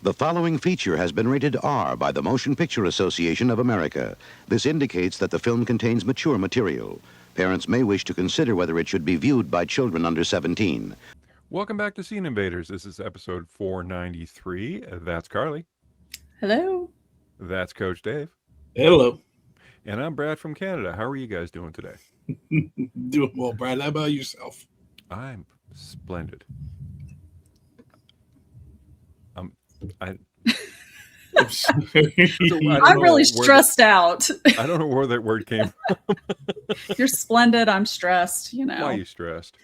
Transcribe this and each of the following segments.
The following feature has been rated R by the Motion Picture Association of America. This indicates that the film contains mature material. Parents may wish to consider whether it should be viewed by children under 17. Welcome back to Scene Invaders. This is episode 493. That's Carly. Hello. That's Coach Dave. Hello. And I'm Brad from Canada. How are you guys doing today? Doing well, Brad. How about yourself? I'm splendid. I'm really stressed out. I don't know where that word came from. You're splendid. I'm stressed. You know. Why are you stressed?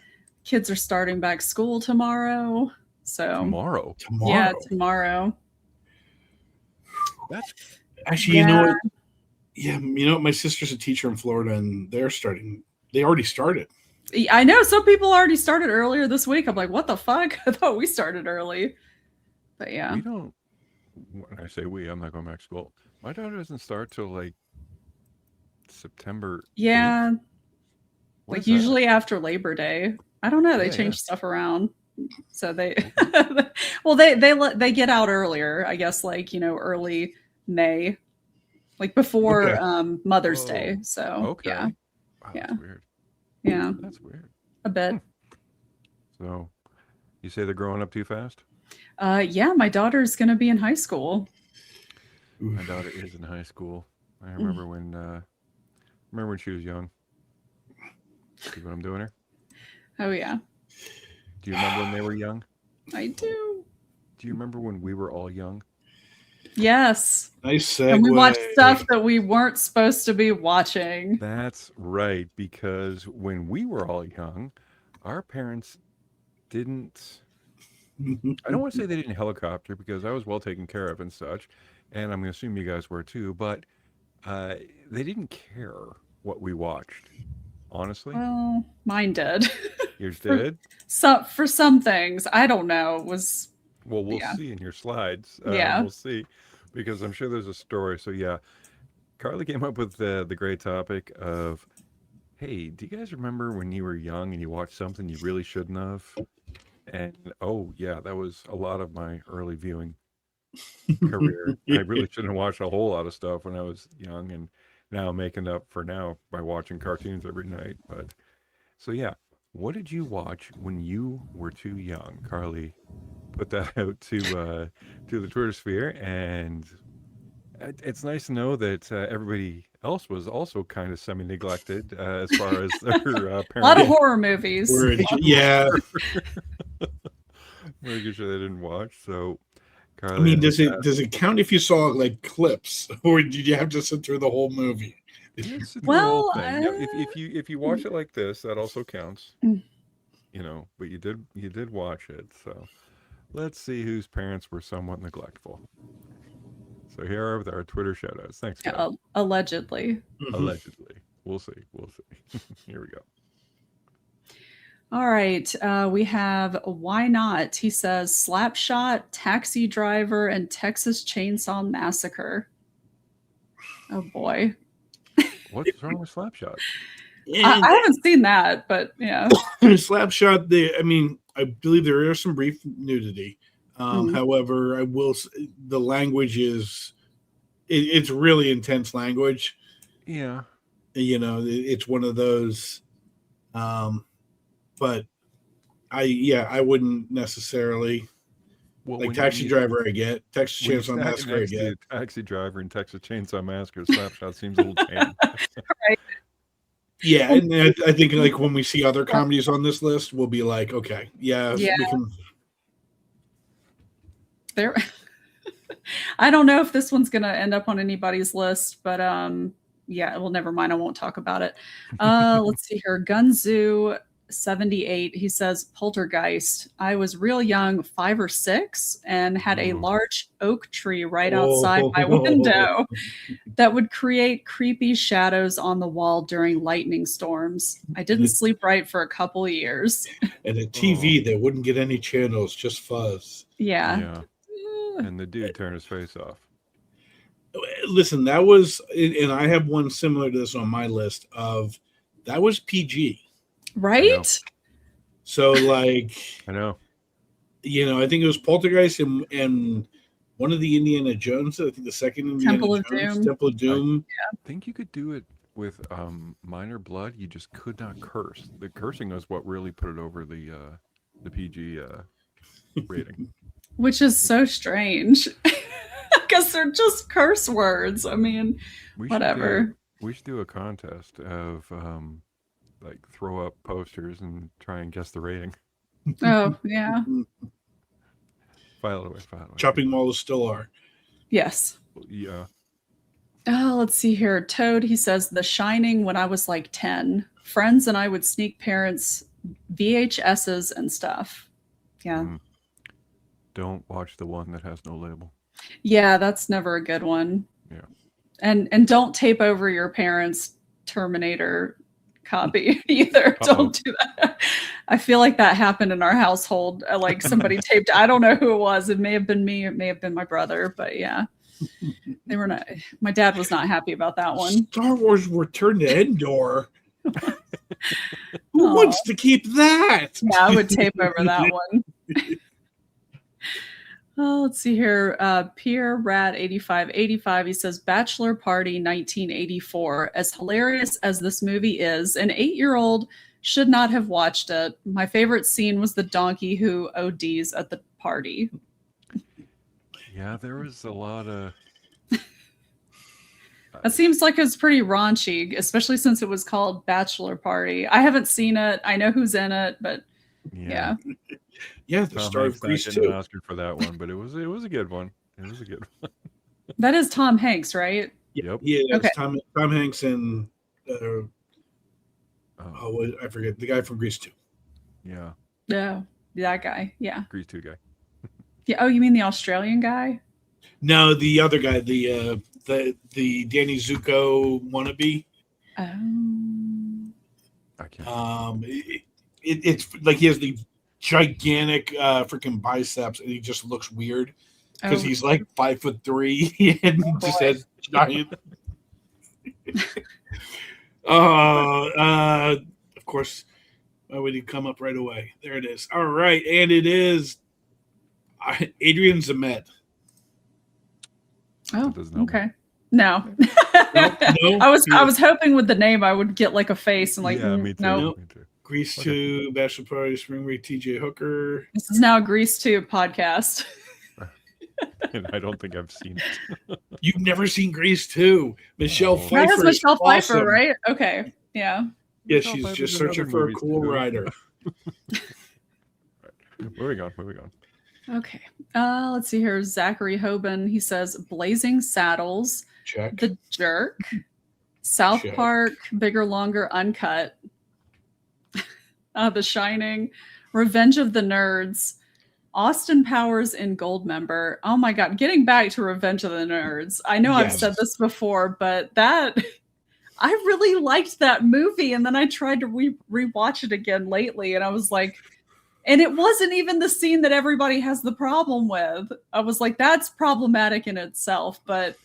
Kids are starting back school tomorrow. So Tomorrow? Yeah, tomorrow. That's actually, you know what? Yeah, you know what? My sister's a teacher in Florida, and they already started. I know some people already started earlier this week. I'm like, what the fuck? I thought we started early. But yeah. We don't. When I say we, I'm not going back to school. My daughter doesn't start till like September. Yeah. Like usually after Labor Day. I don't know. They change stuff around. So they well they get out earlier, I guess, like, you know, early May. Like before Mother's Day. So yeah. Wow, yeah. That's weird. Yeah. That's weird. A bit. So you say they're growing up too fast? Yeah, my daughter's gonna be in high school. My daughter is in high school. I remember when she was young. See what I'm doing her? Oh yeah. Do you remember when they were young? I do. Do you remember when we were all young? Yes. Nice segue. And we watched stuff that we weren't supposed to be watching. That's right, because when we were all young, our parents didn't... I don't want to say they didn't helicopter, because I was well taken care of and such, and I'm going to assume you guys were too, but they didn't care what we watched, honestly. Well, mine did. Yours did? For some things, I don't know. Was Well, we'll see in your slides. Yeah. We'll see, because I'm sure there's a story. So yeah, Carly came up with the great topic of, hey, do you guys remember when you were young and you watched something you really shouldn't have? And oh yeah, that was a lot of my early viewing career. I really shouldn't have watched a whole lot of stuff when I was young, and now I'm making up for now by watching cartoons every night. But so yeah, what did you watch when you were too young? Carly put that out to the Twitter sphere, and it's nice to know that everybody else was also kind of semi-neglected as far as their parents. a lot of horror movies. Yeah. Making sure they didn't watch. So, Carly, I mean, does it count if you saw like clips, or did you have to sit through the whole movie? Well, if you watch it like this, that also counts. You know, but you did watch it. So, let's see whose parents were somewhat neglectful. So here are our Twitter shoutouts. Thanks, guys. Allegedly. Allegedly. We'll see. Here we go. All right. We have Why Not? He says Slapshot, Taxi Driver, and Texas Chainsaw Massacre. Oh boy. What's wrong with Slapshot? I haven't seen that, but yeah. Slapshot, I believe there is some brief nudity. However, the language it's really intense language. Yeah. You know, it's one of those, but I wouldn't necessarily Taxi Driver. I get Texas Chainsaw Massacre. I get Taxi Driver and Texas Chainsaw Massacre. Slapshot seems a little tame. Right. Yeah, and I think like when we see other comedies on this list, we'll be like, okay, yeah. We can... There, I don't know if this one's gonna end up on anybody's list, but yeah, well, never mind. I won't talk about it. Let's see here. Gunzu 78. He says Poltergeist. I was real young, 5 or 6, and had a large oak tree right outside my window that would create creepy shadows on the wall during lightning storms. I didn't sleep right for a couple of years. And a TV that wouldn't get any channels, just fuzz. Yeah. And the dude turned his face off. Listen, that was, and I have one similar to this on my list of, that was PG. Right? So like, I know. I think it was Poltergeist and one of the Indiana Jones. I think the second Indiana Temple of Jones, Doom. Temple of Doom. I think you could do it with Minor Blood. You just could not curse. The cursing was what really put it over the PG rating. Which is so strange. Because they're just curse words. I mean, whatever. We should do a contest of like throw up posters and try and guess the rating. Oh, yeah. File it away. Chopping Mall still are. Yes. Yeah. Oh, let's see here. Toad, he says, The Shining when I was like 10. Friends and I would sneak parents' VHSs and stuff. Yeah. Don't watch the one that has no label. Yeah, that's never a good one. Yeah. And don't tape over your parents' Terminator copy either. Uh-oh. Don't do that. I feel like that happened in our household. Like somebody taped, I don't know who it was. It may have been me, it may have been my brother, but yeah. They were not, my dad was not happy about that one. Star Wars Return to Endor. Who wants to keep that? Yeah, I would tape over that one. Oh, let's see here. Pierre Rat 8585. He says, Bachelor Party 1984. As hilarious as this movie is, an 8-year-old should not have watched it. My favorite scene was the donkey who ODs at the party. Yeah, there was a lot of. It seems like it's pretty raunchy, especially since it was called Bachelor Party. I haven't seen it. I know who's in it, but yeah. Yeah, the star of Grease too. too. Oscar for that one, but it was a good one. It was a good one. That is Tom Hanks, right? Yep. Yeah, Okay. Tom Hanks and I forget the guy from Grease 2. Yeah. Yeah, that guy. Yeah. Grease 2 guy. Yeah. Oh, you mean the Australian guy? No, the other guy, the Danny Zuko wannabe. I can't. It's like he has the gigantic freaking biceps, and he just looks weird because he's like 5'3" and just has giant. Of course, why would he come up right away? There it is. All right, and it is Adrian Zemed. Oh, Does not okay. No. No, I was hoping with the name I would get like a face and like yeah, me too. no. Me too. Grease 2, Bachelor Party, Spring Break, TJ Hooker. This is now a Grease 2 podcast. And I don't think I've seen it. You've never seen Grease 2. Michelle Oh. Pfeiffer. That has is Michelle Pfeiffer, awesome. right? Okay. Yeah. Yeah, Michelle she's Pfeiffer's just in searching other for a movies, cool too. rider. Moving on. Okay. Let's see here. Zachary Hoban. He says Blazing Saddles, Check. The Jerk, South Check. Park, Bigger, Longer, Uncut, The Shining, Revenge of the Nerds, Austin Powers in Goldmember. Oh my God. Getting back to Revenge of the Nerds. I know I've Yes. said this before, but I really liked that movie. And then I tried to rewatch it again lately. And I was like, and it wasn't even the scene that everybody has the problem with. I was like, that's problematic in itself. But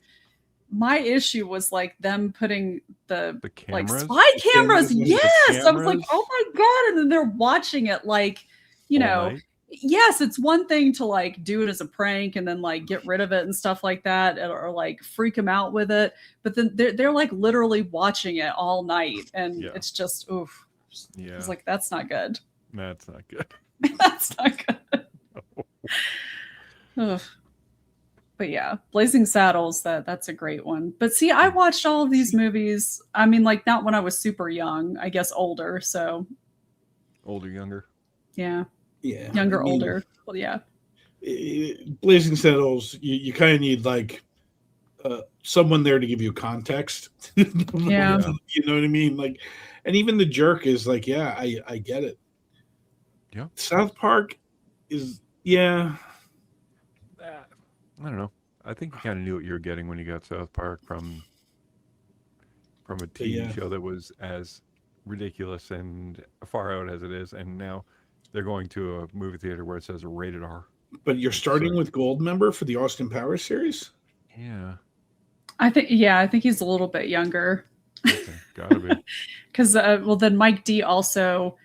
my issue was like them putting the like cameras. spy cameras. cameras. Yes. I was like, cameras. oh my God. And then they're watching it like, you All know, night. yes, it's one thing to like do it as a prank and then like get rid of it and stuff like that, or like freak them out with it. But then they're like literally watching it all night. And Yeah. it's just, oof. Yeah, It's like, that's not good. that's not good. That's not good. Ugh. But yeah, Blazing Saddles, that's a great one. But see, I watched all of these movies. I mean, like not when I was super young, I guess older. So Older, younger. yeah, Yeah. younger, I mean, older. Well, yeah. Blazing Saddles, you kind of need like someone there to give you context. Yeah. You know what I mean? Like, and even The Jerk is like, yeah, I get it. Yeah. South Park is, yeah. I don't know. I think you kind of knew what you were getting when you got South Park from a TV Yeah. show that was as ridiculous and far out as it is, and now they're going to a movie theater where it says rated R. But you're starting Sorry. with Goldmember for the Austin Powers series? Yeah, I think he's a little bit younger. okay. Gotta be. Because well, then Mike D also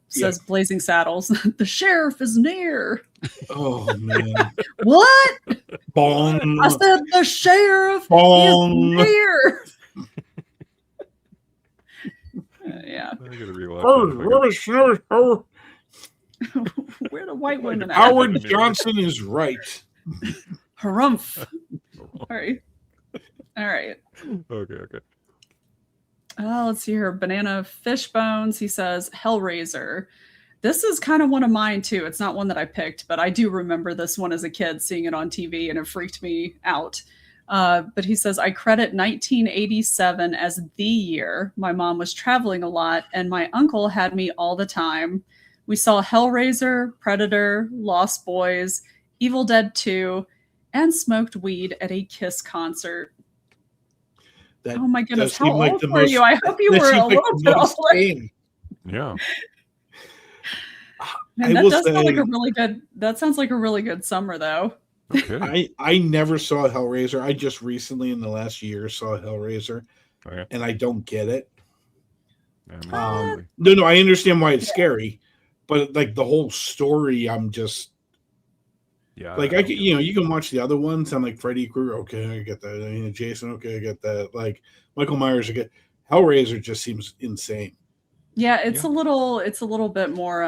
says Blazing Saddles. The sheriff is near. Oh man. What? Bong. I said the sheriff Bong. is near. Yeah. I gotta rewatch Howard Where the white women at? Johnson is right. Harumph. All right. Okay. Let's see here. Banana Fishbones. He says Hellraiser. This is kind of one of mine too. It's not one that I picked, but I do remember this one as a kid, seeing it on TV, and it freaked me out. But he says, I credit 1987 as the year. My mom was traveling a lot, and my uncle had me all the time. We saw Hellraiser, Predator, Lost Boys, Evil Dead 2, and smoked weed at a Kiss concert. That oh my goodness, does how seem like old the were most- you? I hope you that were a seems like little the bit most older. tame. Yeah. Man, I that will does sound like say- a really good. That sounds like a really good summer, though. Okay. I never saw Hellraiser. I just recently, in the last year, saw Hellraiser, Okay. and I don't get it. Yeah, No, I understand why it's scary, but like the whole story, I'm just yeah. like I can, you can watch the other ones. I'm like Freddy Krueger, okay, I get that. Jason, okay, I get that. Like Michael Myers, I get. Hellraiser just seems insane. Yeah, it's Yeah. a little bit more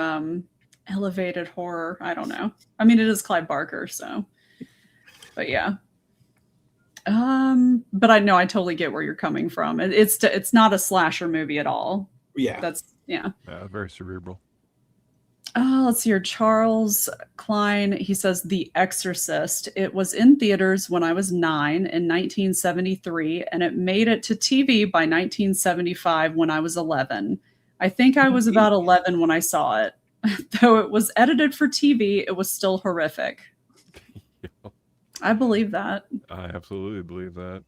elevated horror. I don't know. I mean, it is Clive Barker, so. But yeah. But I know I totally get where you're coming from. It's not a slasher movie at all. Yeah, Yeah, very cerebral. Let's see here. Charles Klein, he says The Exorcist. It was in theaters when I was 9 in 1973, and it made it to TV by 1975 when I was 11. I think I was about 11 when I saw it. Though it was edited for TV, it was still horrific. I believe that. I absolutely believe that.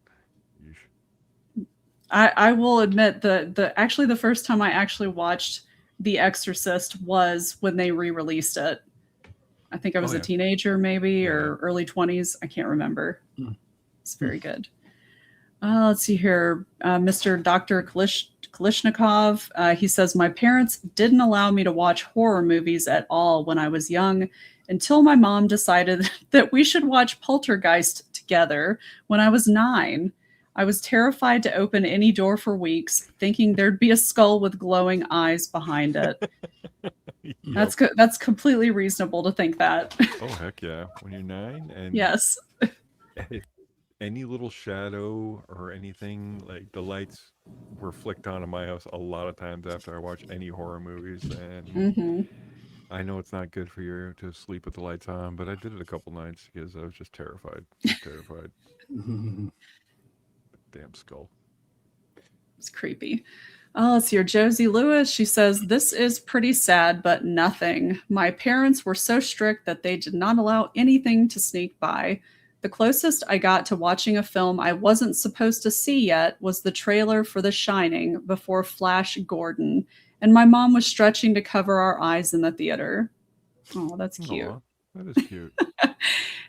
I will admit the first time I actually watched The Exorcist was when they re-released it. I think I was a teenager maybe, or early 20s. I can't remember. It's very good. Let's see here. Mr. Dr. Kalishnikov, he says, my parents didn't allow me to watch horror movies at all when I was young until my mom decided that we should watch Poltergeist together when I was 9. I was terrified to open any door for weeks, thinking there'd be a skull with glowing eyes behind it. Yep. That's completely reasonable to think that. Oh heck yeah! When you're 9 and Yes. if any little shadow or anything, like the lights were flicked on in my house a lot of times after I watch any horror movies, and Hmm. I know it's not good for you to sleep with the lights on, but I did it a couple nights because I was just terrified. Terrified. Damn skull. It's creepy. Let's see here. Josie Lewis, she says, this is pretty sad, but nothing. My parents were so strict that they did not allow anything to sneak by. The closest I got to watching a film I wasn't supposed to see yet was the trailer for The Shining before Flash Gordon, and my mom was stretching to cover our eyes in the theater. Oh, that's cute. Aw, that is cute.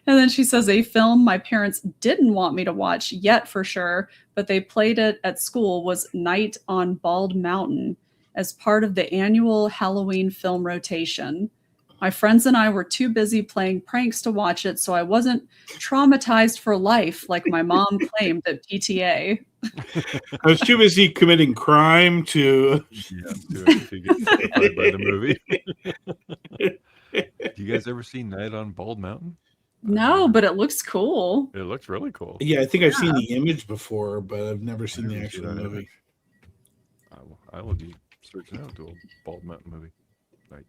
And then she says, a film my parents didn't want me to watch yet for sure, but they played it at school, was Night on Bald Mountain as part of the annual Halloween film rotation. My friends and I were too busy playing pranks to watch it, so I wasn't traumatized for life like my mom claimed at PTA. I was too busy committing crime to. Yeah, to get satisfied by the movie. Do you guys ever see Night on Bald Mountain? No, but it looks cool. It looks really cool. Yeah, I think I've seen the image before, but I've never seen the Never seen actual that movie. image. I will be searching out to a Bald Mountain movie. Like,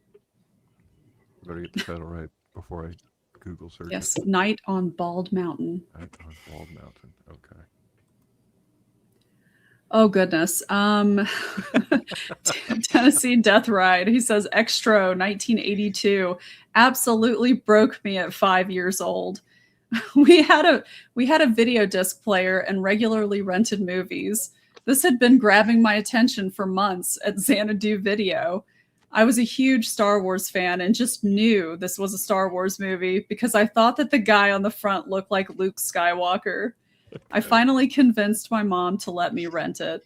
better get the title right before I Google search. Yes, Night on Bald Mountain. Night on Bald Mountain. Okay. Oh goodness. Tennessee Death Ride. He says Extro 1982 absolutely broke me at 5 years old. We had a video disc player and regularly rented movies. This had been grabbing my attention for months at Xanadu Video. I was a huge Star Wars fan and just knew this was a Star Wars movie because I thought that the guy on the front looked like Luke Skywalker. I finally convinced my mom to let me rent it.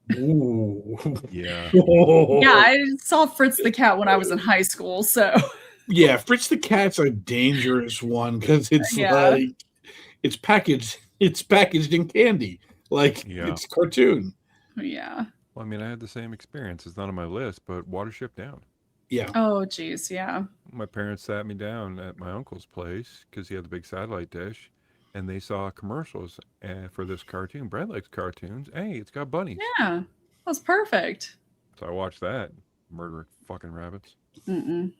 Ooh. Yeah. Yeah, I saw Fritz the Cat when I was in high school, so Yeah, Fritz the Cat's a dangerous one because it's yeah. like it's packaged in candy. Like Yeah. it's cartoon. Yeah. Well, I mean, I had the same experience. It's not on my list, but Watership Down. Yeah. Oh, geez, yeah. My parents sat me down at my uncle's place because he had the big satellite dish, and they saw commercials for this cartoon. Brad likes cartoons. Hey, it's got bunnies. Yeah, that was perfect. So I watched that. Murder fucking rabbits. Mm-mm.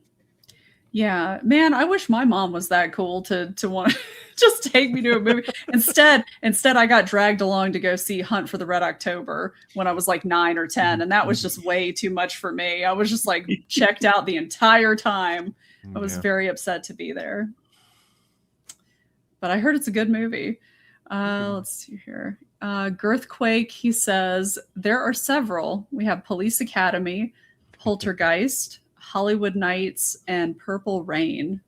Yeah, man, I wish my mom was that cool to want to just take me to a movie. Instead, I got dragged along to go see Hunt for the Red October when I was like 9 or 10, and that was just way too much for me. I was just like checked out the entire time. I was Yeah. very upset to be there. But I heard it's a good movie. Let's see here. Girthquake, he says, there are several. We have Police Academy, Poltergeist, Hollywood Nights, and Purple Rain.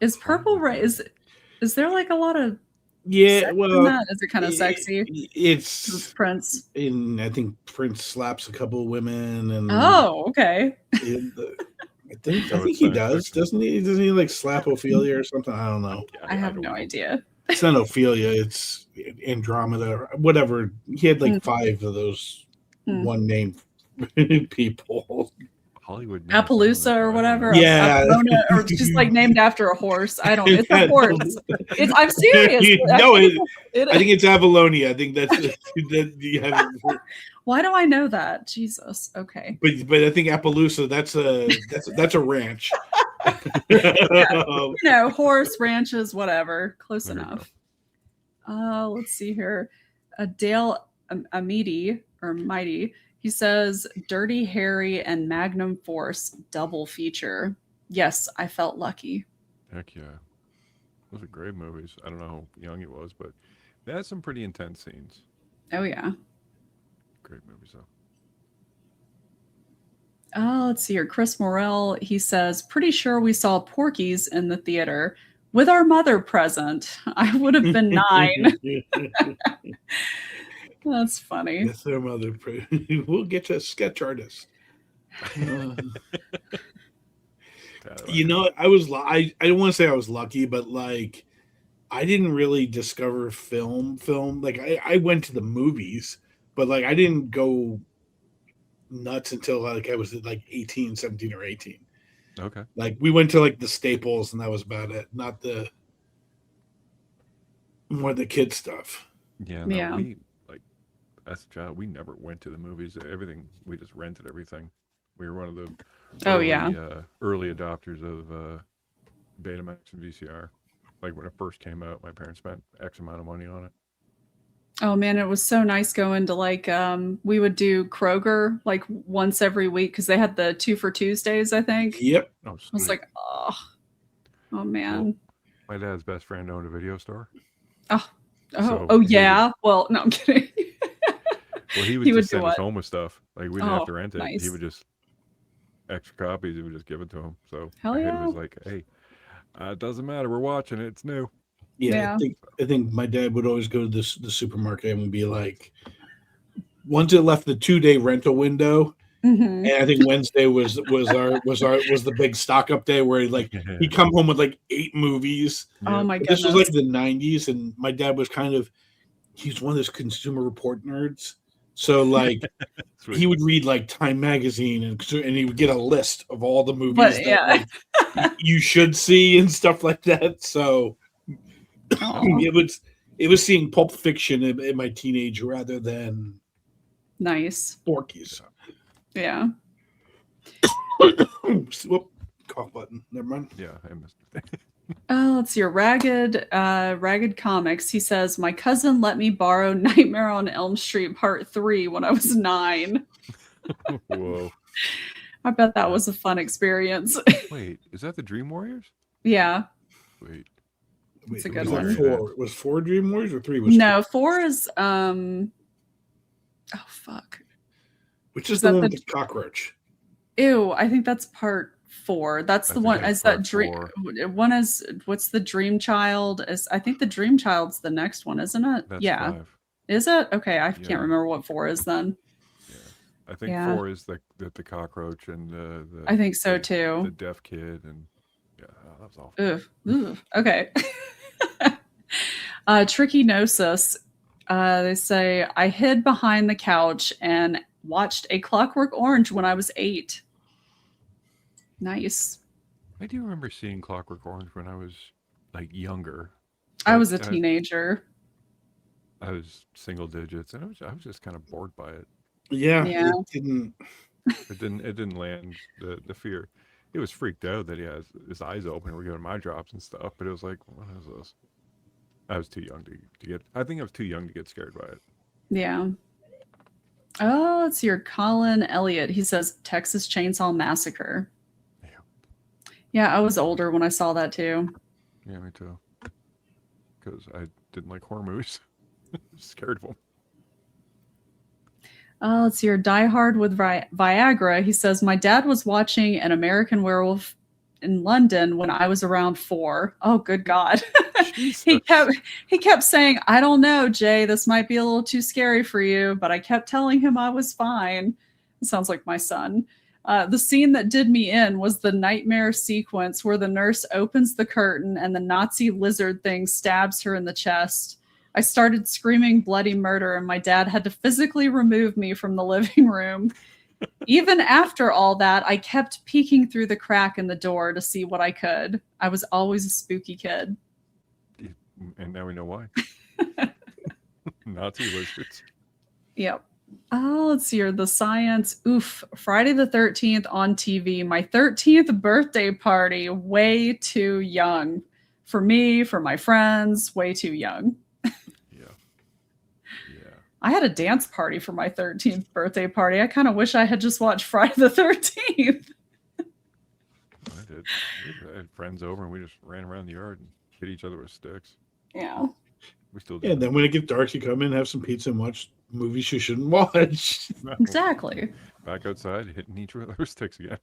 Is Purple Rain, is there like a lot of Yeah, sex in well, that? Is it kind of sexy? It's Prince. I think Prince slaps a couple of women, and Oh, okay. I think So it's he science does, fiction. doesn't he? Doesn't he like slap Ophelia or something? I don't know. I have don't no know. idea. It's not Ophelia. It's Andromeda, or whatever. He had like Mm. 5 of those Mm. one name people. Hollywood Nights, I don't Appaloosa know. or I don't whatever. know. Yeah. Apollonia, or just like named after a horse. I don't know. It's a horse. I'm serious. No, I think it's Avalonia. I think that's that you have. Why do I know that? Jesus. Okay. But I think Appaloosa. That's a ranch. You know, horse ranches, whatever. Close There you enough. Let's see here. Dale Amity or Mighty. He says Dirty Harry and Magnum Force double feature. Yes, I felt lucky. Heck yeah. Those are great movies. I don't know how young he was, but they had some pretty intense scenes. Oh yeah. Great movies, though. Let's see here. Chris Morell, he says, pretty sure we saw Porky's in the theater with our mother present. I would have been 9. That's funny. Yes, their mother. We'll get you a sketch artist. You know, I don't want to say I was lucky, but like I didn't really discover film. Like I went to the movies, but like I didn't go nuts until like I was like 18, 17 or 18. Okay. Like we went to like the Staples and that was about it. Not the more the kid stuff. Yeah. No, Yeah. We, like, as a child, we never went to the movies. Everything, we just rented everything. We were one of the early adopters of Betamax and VCR. Like when it first came out, my parents spent X amount of money on it. Oh man, it was so nice going to like we would do Kroger like once every week because they had the 2 for Tuesdays, I think. Yep. Oh, I was sweet. like, oh man. My dad's best friend owned a video store. Oh So oh he yeah. Well, no, I'm kidding. Well, he would He would just do send us what? home with stuff. Like we didn't Oh, have to rent it. nice. He would just extra copies. He would just give it to him. So Hell my head yeah. was like, "Hey, it doesn't matter. We're watching it. It's new." Yeah. Yeah. I think my dad would always go to the supermarket and would be like, once it left the 2-day rental window, Mhm. and I think Wednesday was the big stock up day where he'd come home with like 8 movies. Oh my But goodness. this was like the 90s, and my dad was he's one of those consumer report nerds. So like Sweet. he would read like Time magazine and he would get a list of all the movies But, that yeah. like, you should see and stuff like that. So Aw, it was seeing Pulp Fiction in my teenage rather than nice. Porky's. Yeah. Whoop, cough button. Never mind. Yeah, I missed it. Let's see. Ragged Comics. He says, my cousin let me borrow Nightmare on Elm Street Part 3 when I was 9. Whoa. I bet that was a fun experience. Wait, is that the Dream Warriors? Yeah. Wait. It's a Wait, good was one. that 4? Was 4 Dream Warriors or 3 was No, 4 is oh fuck. Which is is the that one the- with the cockroach? Ew, I think that's part 4. That's I the think one that's is that part dream 4. one is what's the Dream Child? Is I think the Dream Child's the next one, isn't it? That's yeah. 5. Is it? Okay, I Yeah. can't remember what 4 is then. Yeah. I think Yeah. 4 is the cockroach and I think so the too. deaf kid and yeah, that was awful. Ugh. Ugh. Okay. Tricky Gnosis. They say, I hid behind the couch and watched A Clockwork Orange when I was 8. Nice. I do remember seeing Clockwork Orange when I was like younger. I was a but, teenager. I was single digits, and I was just kind of bored by it. Yeah, Yeah. it didn't. It didn't land the fear. It was freaked out that he has his eyes open. We're giving my drops and stuff, but it was like, what is this? I was too young to get. I think I was too young to get scared by it. Yeah. Oh, it's your Colin Elliott. He says Texas Chainsaw Massacre. Yeah. Yeah, I was older when I saw that too. Yeah, me too. Because I didn't like horror movies. Scared of them. Let's see your Die Hard with Viagra. He says, my dad was watching An American Werewolf in London when I was around 4. Oh, good God. he kept saying, I don't know, Jay, this might be a little too scary for you, but I kept telling him I was fine. It sounds like my son. The scene that did me in was the nightmare sequence where the nurse opens the curtain and the Nazi lizard thing stabs her in the chest. I started screaming bloody murder, and my dad had to physically remove me from the living room. Even after all that, I kept peeking through the crack in the door to see what I could. I was always a spooky kid. And now we know why. Nazi lizards. Yep. Oh, let's see here. The science. Oof. Friday the 13th on TV. My 13th birthday party. Way too young. For me, for my friends, way too young. I had a dance party for my 13th birthday party. I kind of wish I had just watched Friday the 13th. I did. I had friends over and we just ran around the yard and hit each other with sticks. Yeah. We still do. Yeah, and then when it gets dark, you come in, have some pizza, and watch movies you shouldn't watch. Exactly. Back outside, hitting each other with sticks again.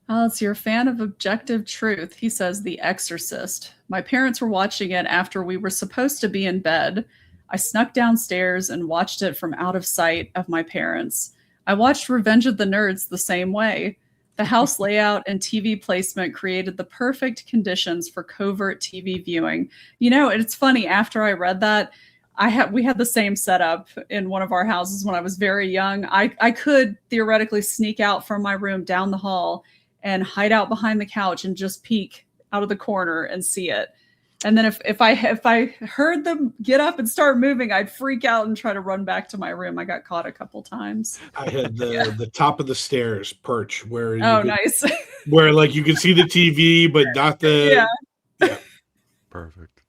Let's see, you're a fan of Objective Truth. He says The Exorcist. My parents were watching it after we were supposed to be in bed. I snuck downstairs and watched it from out of sight of my parents. I watched Revenge of the Nerds the same way. The house layout and TV placement created the perfect conditions for covert TV viewing. You know, it's funny, after I read that, we had the same setup in one of our houses when I was very young. I could theoretically sneak out from my room down the hall and hide out behind the couch and just peek out of the corner and see it. And then if I heard them get up and start moving, I'd freak out and try to run back to my room. I got caught a couple times. I had the top of the stairs perch where nice. Where like you could see the TV but not the yeah. Perfect.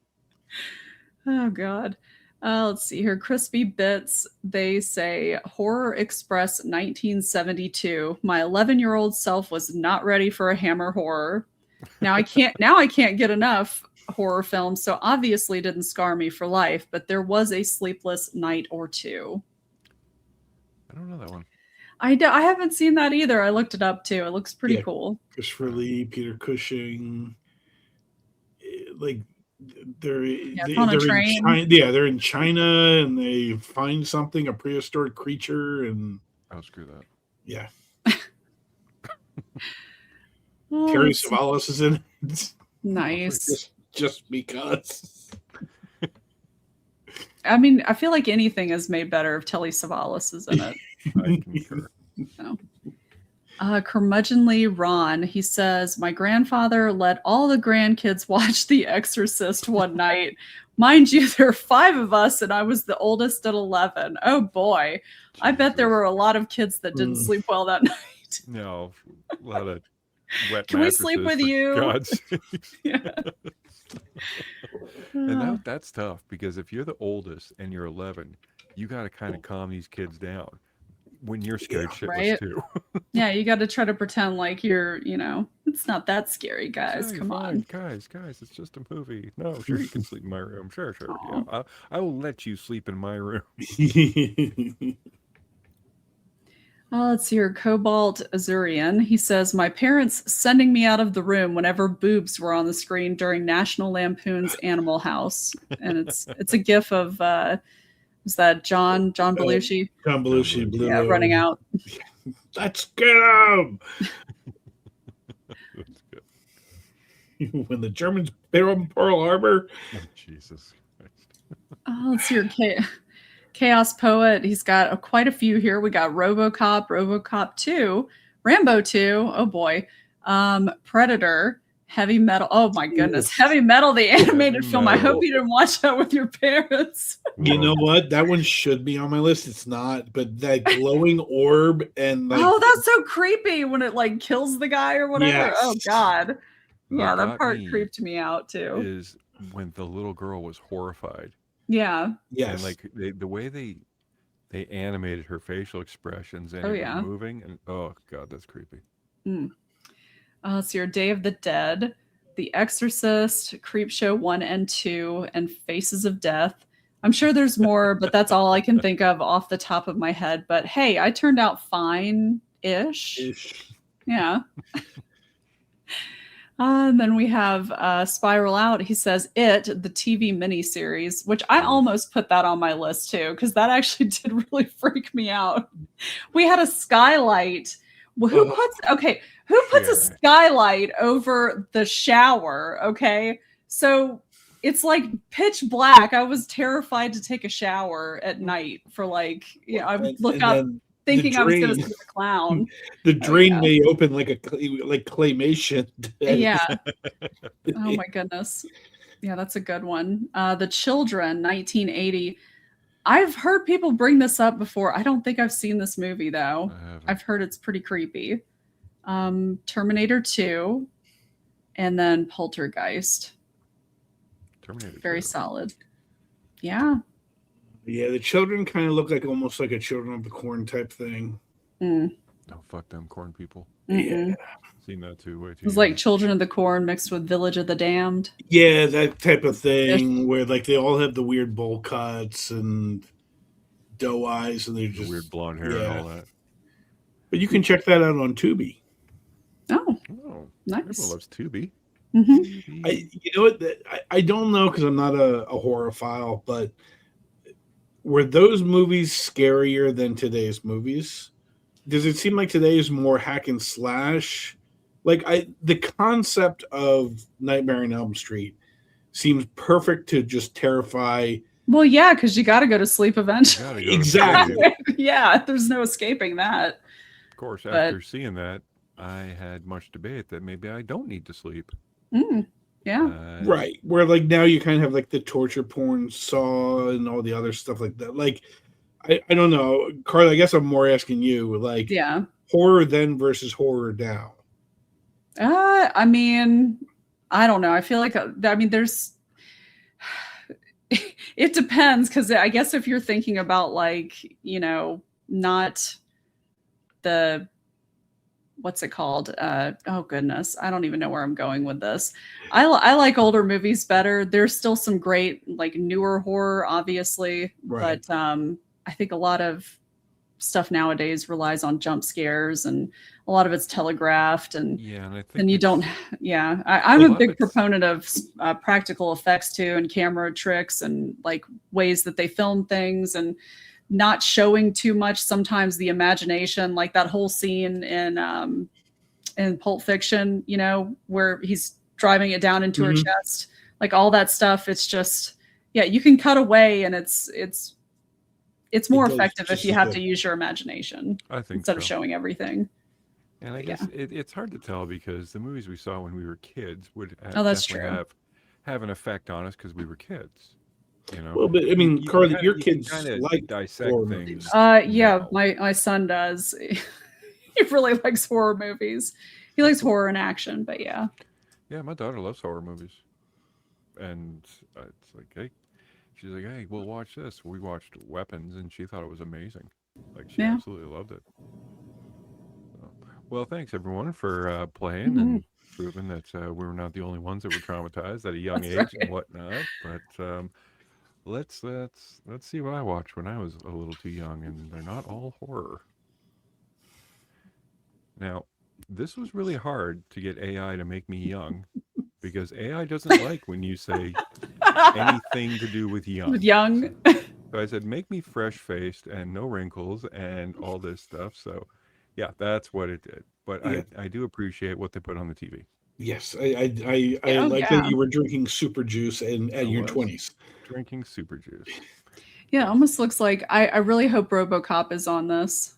Oh God. Let's see here. Crispy Bits. They say Horror Express 1972. My 11-year-old self was not ready for a Hammer horror. Now I can't get enough horror films, so obviously didn't scar me for life, but there was a sleepless night or two. I don't know that one. I haven't seen that either. I looked it up too. It looks pretty cool. Christopher Lee, Peter Cushing, like they're on a train. They're in China and they find something, a prehistoric creature, and screw that. Yeah. Oh, Terry Savalas is in it. Nice. Just because. I mean, I feel like anything is made better if Telly Savalas is in it. I concur. So. Curmudgeonly Ron, he says, my grandfather let all the grandkids watch The Exorcist one night. Mind you, there are 5 of us, and I was the oldest at 11. Oh boy. I bet there were a lot of kids that didn't sleep well that night. No, a lot of wet Can we sleep with you? God's Yeah. And that's tough because if you're the oldest and you're 11, you got to kind of calm these kids down when you're scared shitless right? too. Yeah, you got to try to pretend like you're, it's not that scary, guys. Hey, Come fine, on. Guys, it's just a movie. No, sure, you can sleep in my room. Sure. Yeah, I will let you sleep in my room. Let's see here. Cobalt Azurian. He says, my parents sending me out of the room whenever boobs were on the screen during National Lampoon's Animal House. And it's a gif of is that John Belushi? John Belushi, Blue. Yeah, running out. Let's get him! That's good. When the Germans bit on Pearl Harbor. Oh, Jesus Christ. Let's see here. Chaos Poet. He's got quite a few here. We got RoboCop 2, Rambo 2. Oh boy. Predator, Heavy Metal. Oh my goodness. Heavy Metal, the animated film. I hope you didn't watch that with your parents. You know what? That one should be on my list. It's not, but that glowing orb and like, oh, that's so creepy when it like kills the guy or whatever. Yes. Oh God. Yeah, What that got part me creeped me out too. is when the little girl was horrified. Yeah. yes, And like the way they animated her facial expressions and Oh, it was yeah. moving, and oh God, that's creepy. Let's see here. Day of the Dead, The Exorcist, Creepshow 1 and 2, and Faces of Death. I'm sure there's more, but that's all I can think of off the top of my head. But hey, I turned out fine-ish. Ish. Yeah. And then we have Spiral Out. He says It, the TV miniseries, which I almost put that on my list too, because that actually did really freak me out. We had a skylight. Well, who puts a skylight over the shower? Okay. So it's like pitch black. I was terrified to take a shower at night for like, I would look up then thinking I was going to drain. see the clown. The drain yeah. may open like claymation. Yeah. Oh my goodness. Yeah, that's a good one. The Children, 1980. I've heard people bring this up before. I don't think I've seen this movie though. I've heard it's pretty creepy. Terminator 2, and then Poltergeist. Terminator. Very 2. solid. Yeah. Yeah, the Children kind of look like almost like a Children of the Corn type thing. Mm. Oh, fuck them corn people. Mm-mm. Yeah. Seen that too. Way too. It was like Children of the Corn mixed with Village of the Damned. Yeah, that type of thing where like they all have the weird bowl cuts and doe eyes and they're The just weird blonde hair and all that. But you can check that out on Tubi. Oh, Oh, nice. everyone loves Tubi. Mm-hmm. Tubi. You know what? I don't know because I'm not a horror-phile, but were those movies scarier than today's movies? Does it seem like today is more hack and slash? Like the concept of Nightmare on Elm Street seems perfect to just terrify. Well, yeah, because you got to go to sleep eventually. Gotta go to Exactly. sleep. Yeah, there's no escaping that. Of course, But- after seeing that, I had much debate that maybe I don't need to sleep. Yeah. Right. Where like now you kind of have like the torture porn Saw and all the other stuff like that. Like I don't know. Carl, I guess I'm more asking you, like Yeah. horror then versus horror now. I mean, I don't know. I feel like there's it depends, because I guess if you're thinking about like, not the what's it called? Oh goodness, I don't even know where I'm going with this. I like older movies better. There's still some great like newer horror, obviously, Right. but I think a lot of stuff nowadays relies on jump scares, and a lot of it's telegraphed, and Yeah, and I think and you it's- don't. Yeah, I'm A a lot of big it's- proponent of practical effects too, and camera tricks, and like ways that they film things, and not showing too much. Sometimes the imagination, like that whole scene in Pulp Fiction, where he's driving it down into her Mhm. chest, like all that stuff. It's just, yeah, you can cut away, and it's more It does effective if just you as have good. to use your imagination I think instead so. of showing everything. And I Yeah. guess it's hard to tell because the movies we saw when we were kids would Oh, that's definitely true. have an effect on us because we were kids. Well, but I mean, Carly, kinda- your you can kids kinda like dissect horror things. movies. Yeah, now. my son does. He really likes horror movies. He likes horror and action, but yeah. Yeah, my daughter loves horror movies, and it's like, hey, she's like, hey, we'll watch this. We watched Weapons, and she thought it was amazing. Like she Yeah. absolutely loved it. So, well, thanks everyone for playing Mm-hmm. and proving that we were not the only ones that were traumatized at a young That's age right. and whatnot. But let's see what I watched when I was a little too young, and they're not all horror. Now, this was really hard to get AI to make me young because AI doesn't like when you say anything to do with young. With young. So I said, make me fresh faced and no wrinkles and all this stuff. So, yeah, that's what it did. But Yeah. I do appreciate what they put on the TV. Yes, I Oh, like that yeah. you were drinking super juice and at I your was 20s. drinking super juice. Yeah, it almost looks like I really hope RoboCop is on this.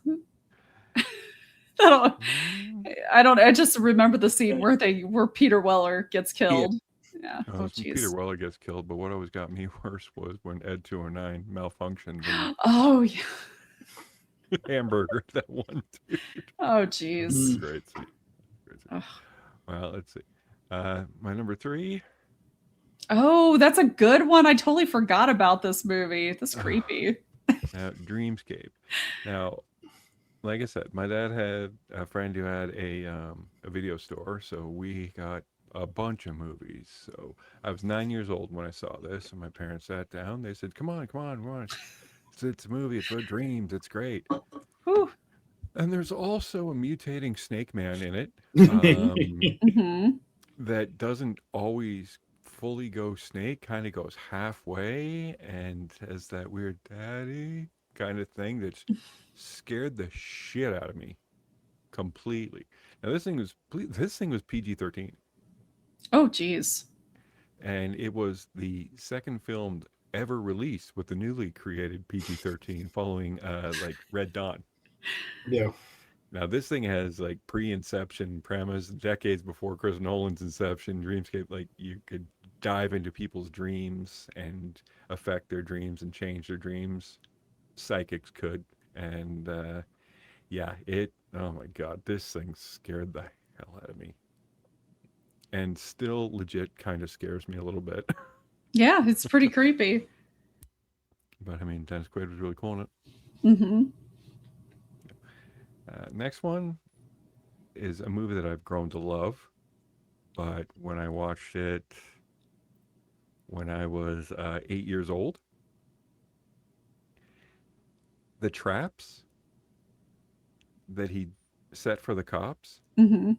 I I just remember the scene where Peter Weller gets killed. Yeah. Oh, Oh, so Peter jeez. Weller gets killed, but what always got me worse was when Ed 209 malfunctioned and Oh, yeah. hamburger that one dude. Oh, jeez. Great scene. Great scene. Ugh. Well, let's see. My number 3. Oh, that's a good one. I totally forgot about this movie. That's creepy. Dreamscape. Now, like I said, my dad had a friend who had a video store, so we got a bunch of movies. So I was 9 years old when I saw this, and my parents sat down. They said, "Come on, come on, come on! It's a movie. It's about dreams. It's great." Whew. And there's also a mutating snake man in it Hmm. that doesn't always fully go snake, kind of goes halfway, and has that weird daddy kind of thing that scared the shit out of me completely. Now this thing was PG-13, Oh, jeez. and it was the second film ever released with the newly created PG-13, following like Red Dawn. Yeah. Now this thing has like pre-Inception premise, decades before Chris Nolan's Inception, Dreamscape. Like you could dive into people's dreams and affect their dreams and change their dreams. Psychics could, and yeah, oh my god, this thing scared the hell out of me, and still legit kind of scares me a little bit. Yeah, it's pretty creepy. But I mean, Dennis Quaid was really cool in it. Hmm. Next one is a movie that I've grown to love, but when I watched it when I was 8 years old, the traps that he set for the cops, Hmm.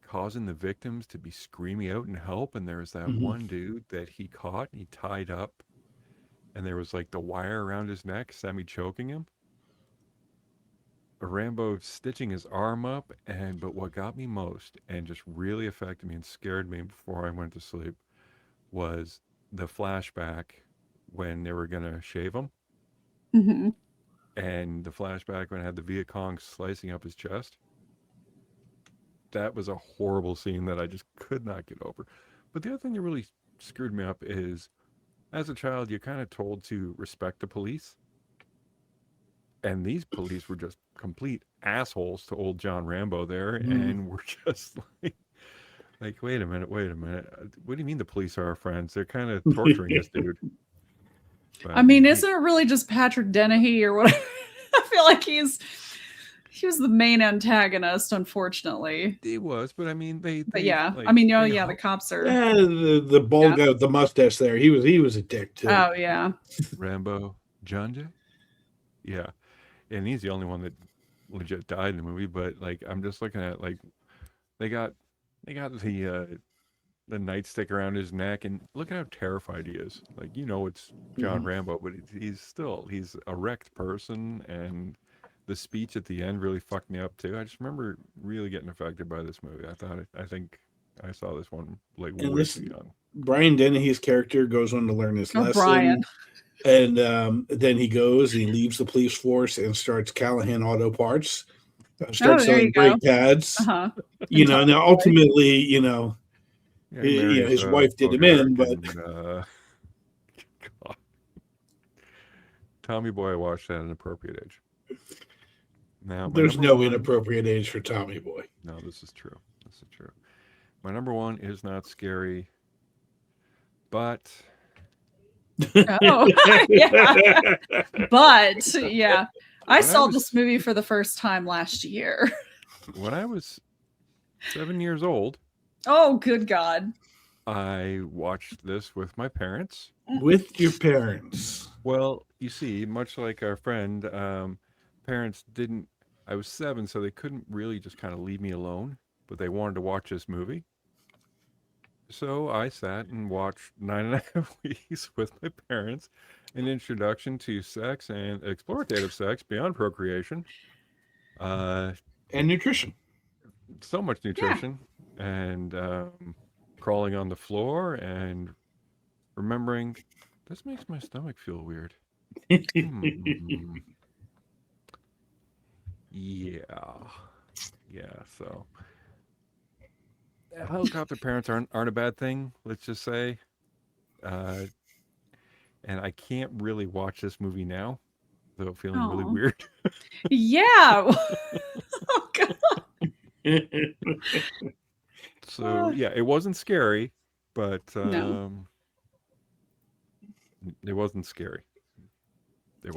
causing the victims to be screaming out and help. And there was that one dude that he caught and he tied up, and there was like the wire around his neck, semi choking him. Rambo stitching his arm up, but what got me most and just really affected me and scared me before I went to sleep was the flashback when they were gonna shave him, Hmm. and the flashback when I had the Viet Cong slicing up his chest. That was a horrible scene that I just could not get over. But the other thing that really screwed me up is, as a child, you're kind of told to respect the police. And these police were just complete assholes to old John Rambo there, and were just like, wait a minute. What do you mean the police are our friends? They're kind of torturing this dude. But, I mean, isn't it really just Patrick Dennehy or whatever? I feel like he was the main antagonist, unfortunately. he was, but I mean, But yeah, like, I mean, the cops are. Yeah, the bald guy with the mustache there, he was a dick too. Oh yeah. Rambo, John Jay? Yeah. And he's the only one that legit died in the movie, but like I'm just looking at, like, they got the nightstick around his neck, and look at how terrified he is. Like, it's John Rambo, but he's a wrecked person, and the speech at the end really fucked me up too. I just remember really getting affected by this movie. I think I saw this one like way too young. Brian Dennehy's character goes on to learn his lesson. Brian. And then he goes and he leaves the police force and starts Callahan Auto Parts. Starts selling brake pads. Uh-huh. Now ultimately, his wife did him in, but God. Tommy Boy, I watched that at an appropriate age. Now, there's no inappropriate age for Tommy Boy. No, this is true. My number one is not scary, but Oh, yeah. But yeah, I saw this movie for the first time last year. When I was 7 years old. Oh, good God. I watched this with my parents. With your parents? Well, you see, much like our friend, parents didn't I was 7, so they couldn't really just kind of leave me alone, but they wanted to watch this movie. So I sat and watched 9.5 Weeks with my parents, an introduction to sex and explorative sex beyond procreation. And nutrition. So much nutrition, and crawling on the floor and remembering this makes my stomach feel weird. Yeah. So helicopter parents aren't a bad thing. Let's just say, and I can't really watch this movie now, though feeling really Aw. weird. Yeah. Oh, God. So yeah, it wasn't scary, but No. it wasn't scary.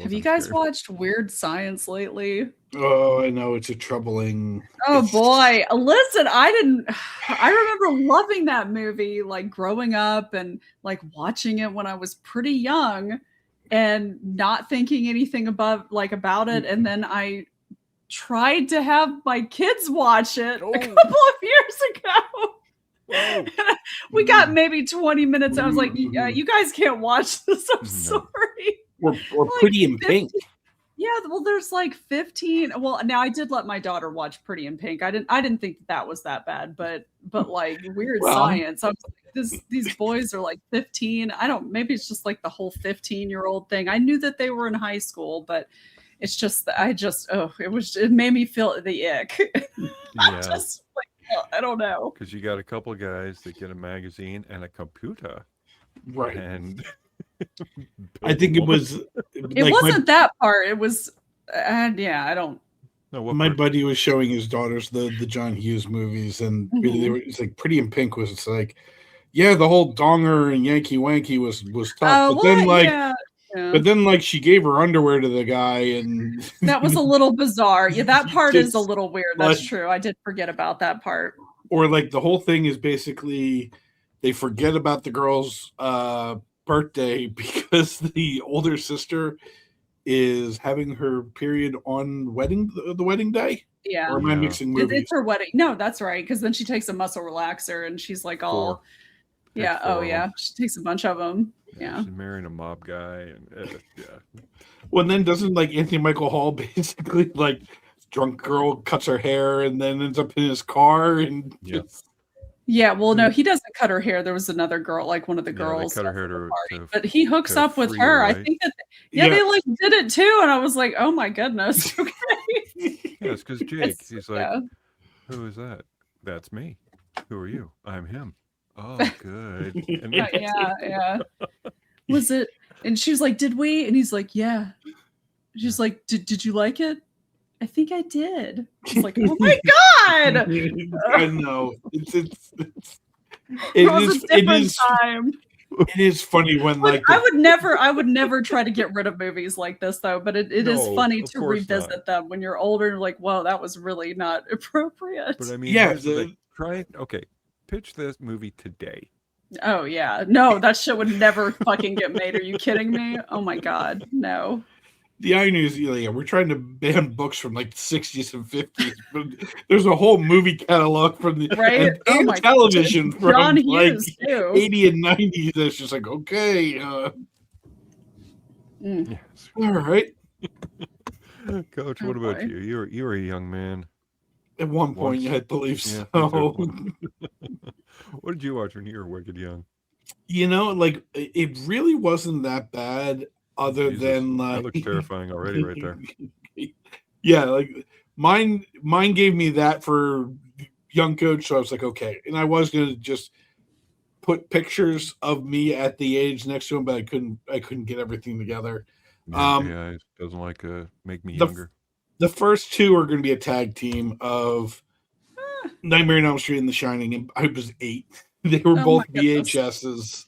Have you guys watched Weird Science lately? Oh, I know, it's a troubling. Oh boy. Listen, I remember loving that movie, like growing up and like watching it when I was pretty young and not thinking anything about it. And then I tried to have my kids watch it a couple of years ago. We got maybe 20 minutes. I was like, you guys can't watch this. I'm sorry. We're Pretty in Pink. Yeah, well, there's like 15. Well, now I did let my daughter watch Pretty in Pink. I didn't think that was that bad, but like Weird Science. I was like, these boys are like 15. Maybe it's just like the whole 15-year-old thing. I knew that they were in high school, but it's just it made me feel the ick. Yeah. Just like, I don't know. Because you got a couple guys that get a magazine and a computer. Right. And I think it was. It wasn't that part. It was. Yeah, I don't. No, my buddy was showing his daughters the John Hughes movies, and it's like Pretty in Pink was. It's like, yeah, the whole donger and Yankee Wanky was tough, but then like. Yeah. But then, like, she gave her underwear to the guy, and that was a little bizarre. Yeah, that part is a little weird. That's true. I did forget about that part. Or like the whole thing is basically they forget about the girl's birthday because the older sister is having her period on the wedding day. Yeah. Or am I mixing movies? It's her wedding. No, that's right. Because then she takes a muscle relaxer and she's like all. 4. Yeah. Oh, yeah. She takes a bunch of them. Yeah. She's marrying a mob guy, and yeah. Well, then doesn't like Anthony Michael Hall basically like drunk girl cuts her hair and then ends up in his car and yeah. Well, no, he doesn't cut her hair. There was another girl, like one of the girls, they cut her hair but he hooks up with her. Right? I think that they like did it too, and I was like, oh my goodness. Okay. Yeah, it's because Jake. He's like, who is that? That's me. Who are you? I'm him. Oh, good. And yeah. Was it? And she was like, "Did we?" And he's like, "Yeah." She's like, "Did you like it?" I think I did. He's like, "Oh my god!" I know. It was a different time. It is funny when like I would never try to get rid of movies like this though. But it is funny to revisit them when you're older. And like, whoa, that was really not appropriate. But I mean, okay. Pitch this movie today. Oh yeah, no, that shit would never fucking get made. Are you kidding me? Oh my god, no. The irony is, we're trying to ban books from like the 60s and 50s, but there's a whole movie catalog from the and television from John Hughes, like too. 80 and 90s. That's just like okay, yes. All right. Coach, what about you? You were a young man. At one point, I believe so. What did you watch when you were wicked young? Like it really wasn't that bad. Other than like, that looks terrifying already, right there. Yeah, like mine gave me that for young coach, so I was like, okay. And I was gonna just put pictures of me at the age next to him, but I couldn't get everything together. Yeah, it doesn't like make me younger. The first two are going to be a tag team of Nightmare on Elm Street and The Shining, and I was 8. They were both VHSs.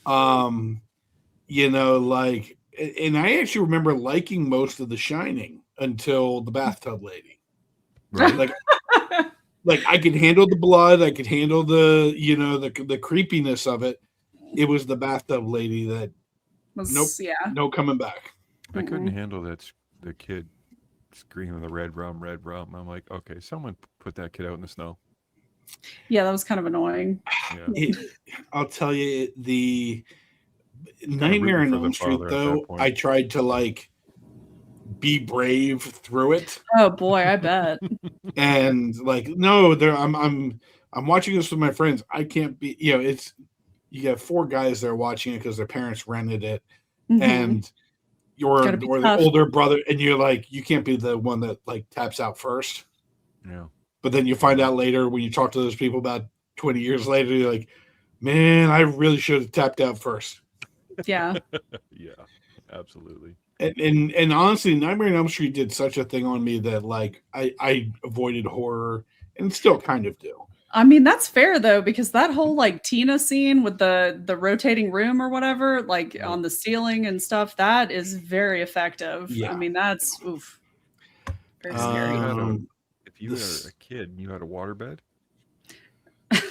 Like, and I actually remember liking most of The Shining until the bathtub lady. Right. Like I could handle the blood, I could handle the the creepiness of it. It was the bathtub lady that no coming back. I couldn't handle the kid screaming the red rum, red rum. I'm like, okay, someone put that kid out in the snow. Yeah, that was kind of annoying. Yeah. I'll tell you, the Kinda Nightmare rooting on for the Elm Street, father at that though, point. I tried to like be brave through it, Oh boy, I bet. and like, no, there, I'm watching this with my friends. I can't be, it's you have 4 guys there watching it because their parents rented it, Mhm. and you're Gotta be or the tough. older brother, and you're like, you can't be the one that like taps out first. Yeah. But then you find out later when you talk to those people about 20 years later, you're like, man, I really should have tapped out first. Yeah. Yeah. Absolutely. And honestly, Nightmare on Elm Street did such a thing on me that like I avoided horror and still kind of do. I mean, that's fair though, because that whole like Tina scene with the rotating room or whatever, like Yeah. on the ceiling and stuff, that is very effective. Yeah. I mean, that's oof. Very scary. If you This- were a kid and you had a waterbed,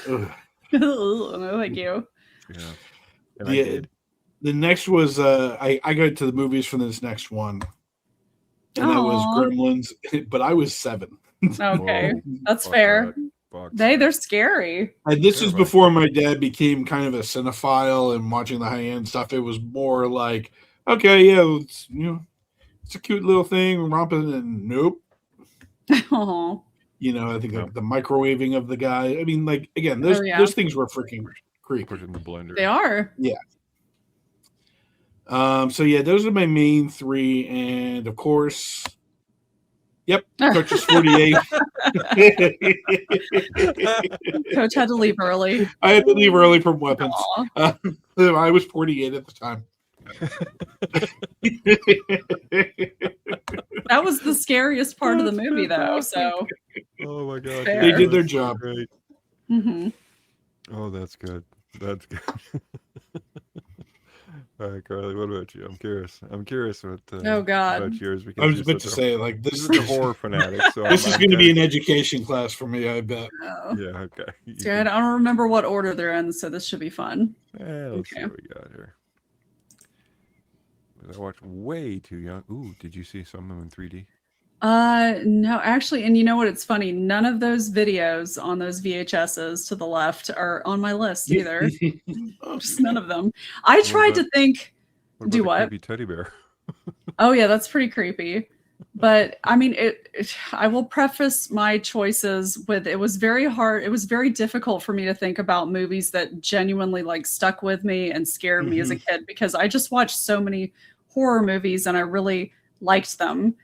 Ugh. No, thank you. yeah. And I The, did. the next was I got to the movies for this next one. And that was Aw. Gremlins, but I was 7. Okay. Whoa, That's fuck fair. that. Fuck They're that. scary. And this is Terrifying. before my dad became kind of a cinephile and watching the high end stuff. It was more like, okay, yeah, it's a cute little thing, romping, and nope. Oh, I think Yeah. like the microwaving of the guy. I mean, like again, those Oh, yeah. those things were freaking creepy. Put it in the blender. they are. So yeah, those are my main 3, and of course, yep, Coach is 48. Coach had to leave early. I had to leave early from Weapons. Aw. I was 48 at the time. That was the scariest part of the movie, though. So, Oh my god. Fair. They yeah, did their that's so job. Great. mhm. Oh, that's good. That's good. All right, Carly, what about you? I'm curious. what Oh, God. about yours, because I was you're about to such say, like, this you're such a horror fanatic. So this is I'm going to be an kinda- education class for me, I bet. Oh. Yeah, okay. You See, I can- don't remember what order they're in, so this should be fun. let's see Okay. what we got here. I watched way too young. Ooh, did you see some of them in 3D? No, actually, and you know what? It's funny. None of those videos on those VHSs to the left are on my list either. Just none of them. I What tried to about- think. What Do about the what? creepy teddy bear? Oh yeah, that's pretty creepy. But I mean, I will preface my choices with it was very hard. It was very difficult for me to think about movies that genuinely like stuck with me and scared me as a kid because I just watched so many horror movies and I really liked them.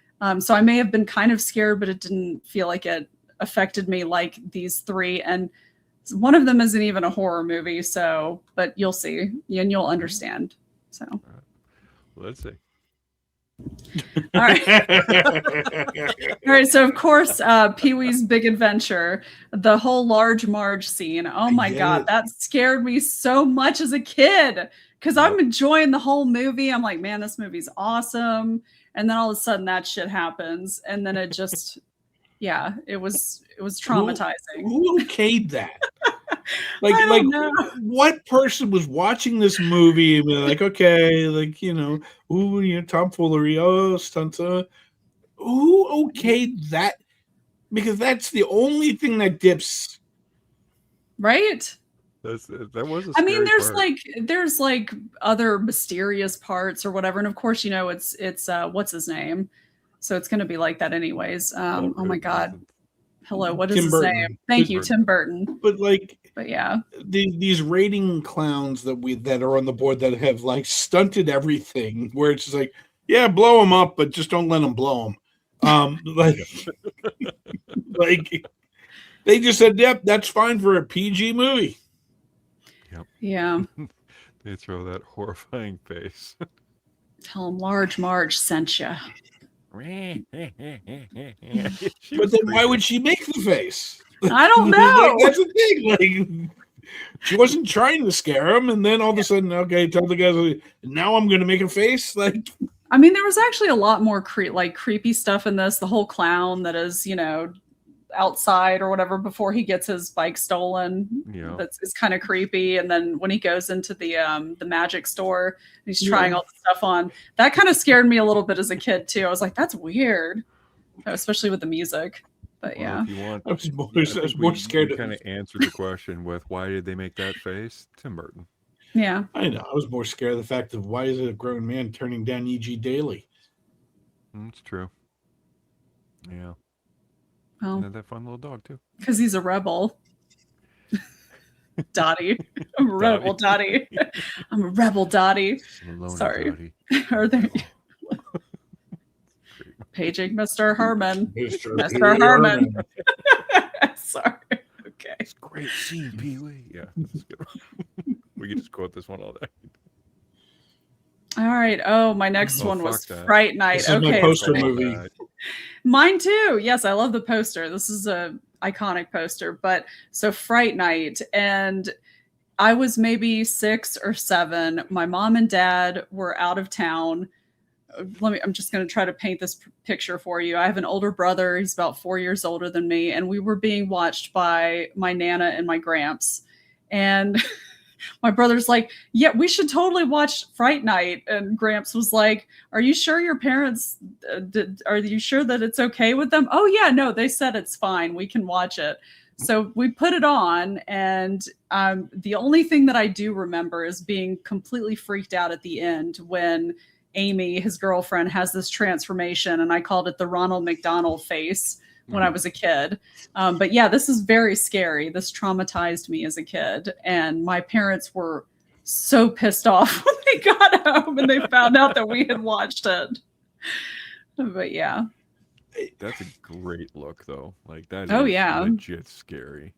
So I may have been kind of scared, but it didn't feel like it affected me like these 3. And one of them isn't even a horror movie. So, but you'll see and you'll understand. So, Let's see. all right. All right, so of course, Pee-wee's Big Adventure, the whole Large Marge scene. Oh my get God, it. that scared me so much as a kid because I'm enjoying the whole movie. I'm like, man, this movie's awesome. And then all of a sudden that shit happens. And then it just, yeah, it was traumatizing. Who okayed that? I don't know. What person was watching this movie and be like, okay, like, tomfoolery, stunts, who okayed that? Because that's the only thing that dips. Right? That was a I mean, scary there's part. like other mysterious parts or whatever, and of course, it's what's his name, so it's going to be like that anyways. Oh my really God, wasn't. hello, what is Tim his Burton. name? Thank Tim you, Burton. Tim Burton. But like But yeah, these rating clowns that are on the board that have like stunted everything, where it's just like, yeah, blow them up, but just don't let them blow them. Like they just said, yep, that's fine for a PG movie. yeah. They throw that horrifying face. Tell him Large Marge sent you. But But then why would she make the face? I don't know. Like, that's the thing. Like, she wasn't trying to scare him, and then all of a sudden, okay, tell the guys, like, now I'm going to make a face. Like, I mean, there was actually a lot more creepy stuff in this. The whole clown that is, outside or whatever before he gets his bike stolen. Yeah. That's is kind of creepy. And then when he goes into the magic store, and he's trying all the stuff on. That kind of scared me a little bit as a kid too. I was like, that's weird. especially with the music. But Well, yeah. if you want, I was more, I I think was more scared kind of answered the question with why did they make that face? Tim Burton. Yeah. I know. I was more scared of the fact of why is it a grown man turning down E.G. Daily? It's true. Yeah. Well, And had that fun little dog too. because he's a rebel. Dottie. I'm a rebel, Dottie. I'm a rebel, Dottie. Maloney Sorry. Dottie. Are they Great. paging Mr. Herman? Mr. Mr. Herman. Sorry. Okay. It's a great scene, Pee Wee. Yeah, this is good. We could just quote this one all day. All right. Oh, my next Oh, one was fuck that. Fright Night. This is my Okay. poster Oh, movie. God. Mine too. Yes, I love the poster. This is a iconic poster. But so Fright Night, and I was maybe 6 or 7. My mom and dad were out of town. I'm just going to try to paint this picture for you. I have an older brother. He's about 4 years older than me. And we were being watched by my Nana and my Gramps. And my brother's like, yeah, we should totally watch Fright Night. And Gramps was like, are you sure your parents, are you sure that it's okay with them? Oh yeah, no, they said it's fine. We can watch it. So we put it on, and the only thing that I do remember is being completely freaked out at the end when Amy, his girlfriend, has this transformation, and I called it the Ronald McDonald face when I was a kid. But yeah, this is very scary. This traumatized me as a kid, and my parents were so pissed off when they got home and they found out that we had watched it. But yeah. That's a great look, though. Like that. Oh, is yeah. legit scary.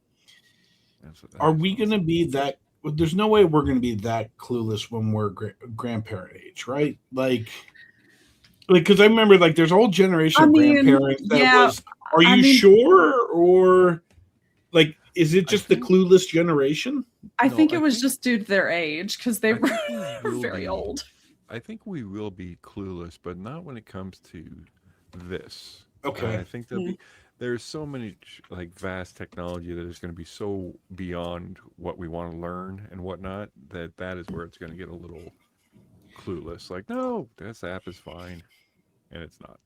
Are we going to be that? There's no way we're going to be that clueless when we're grandparent age, right? Like, because I remember, like, there's a whole generation of grandparents that was. Are you sure, or like, is it just the clueless generation? I think it was just due to their age, because they were very old. I think we will be clueless, but not when it comes to this. Okay. I think there's so many like vast technology that is going to be so beyond what we want to learn and whatnot that is where it's going to get a little clueless. Like, no, this app is fine, and it's not.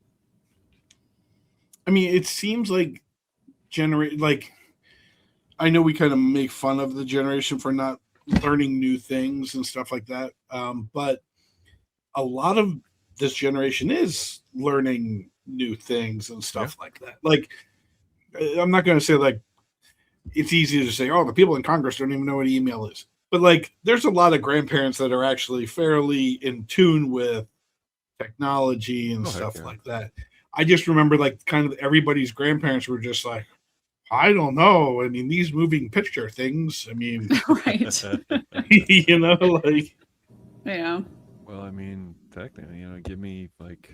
I mean, it seems like I know we kind of make fun of the generation for not learning new things and stuff like that, but a lot of this generation is learning new things and stuff like that. Like, I'm not going to say like it's easy to say, oh, the people in Congress don't even know what email is, but like there's a lot of grandparents that are actually fairly in tune with technology and stuff like that. I just remember like kind of everybody's grandparents were just like, I don't know. I mean, these moving picture things, I mean, right. you know, like, yeah. Well, I mean, technically, give me like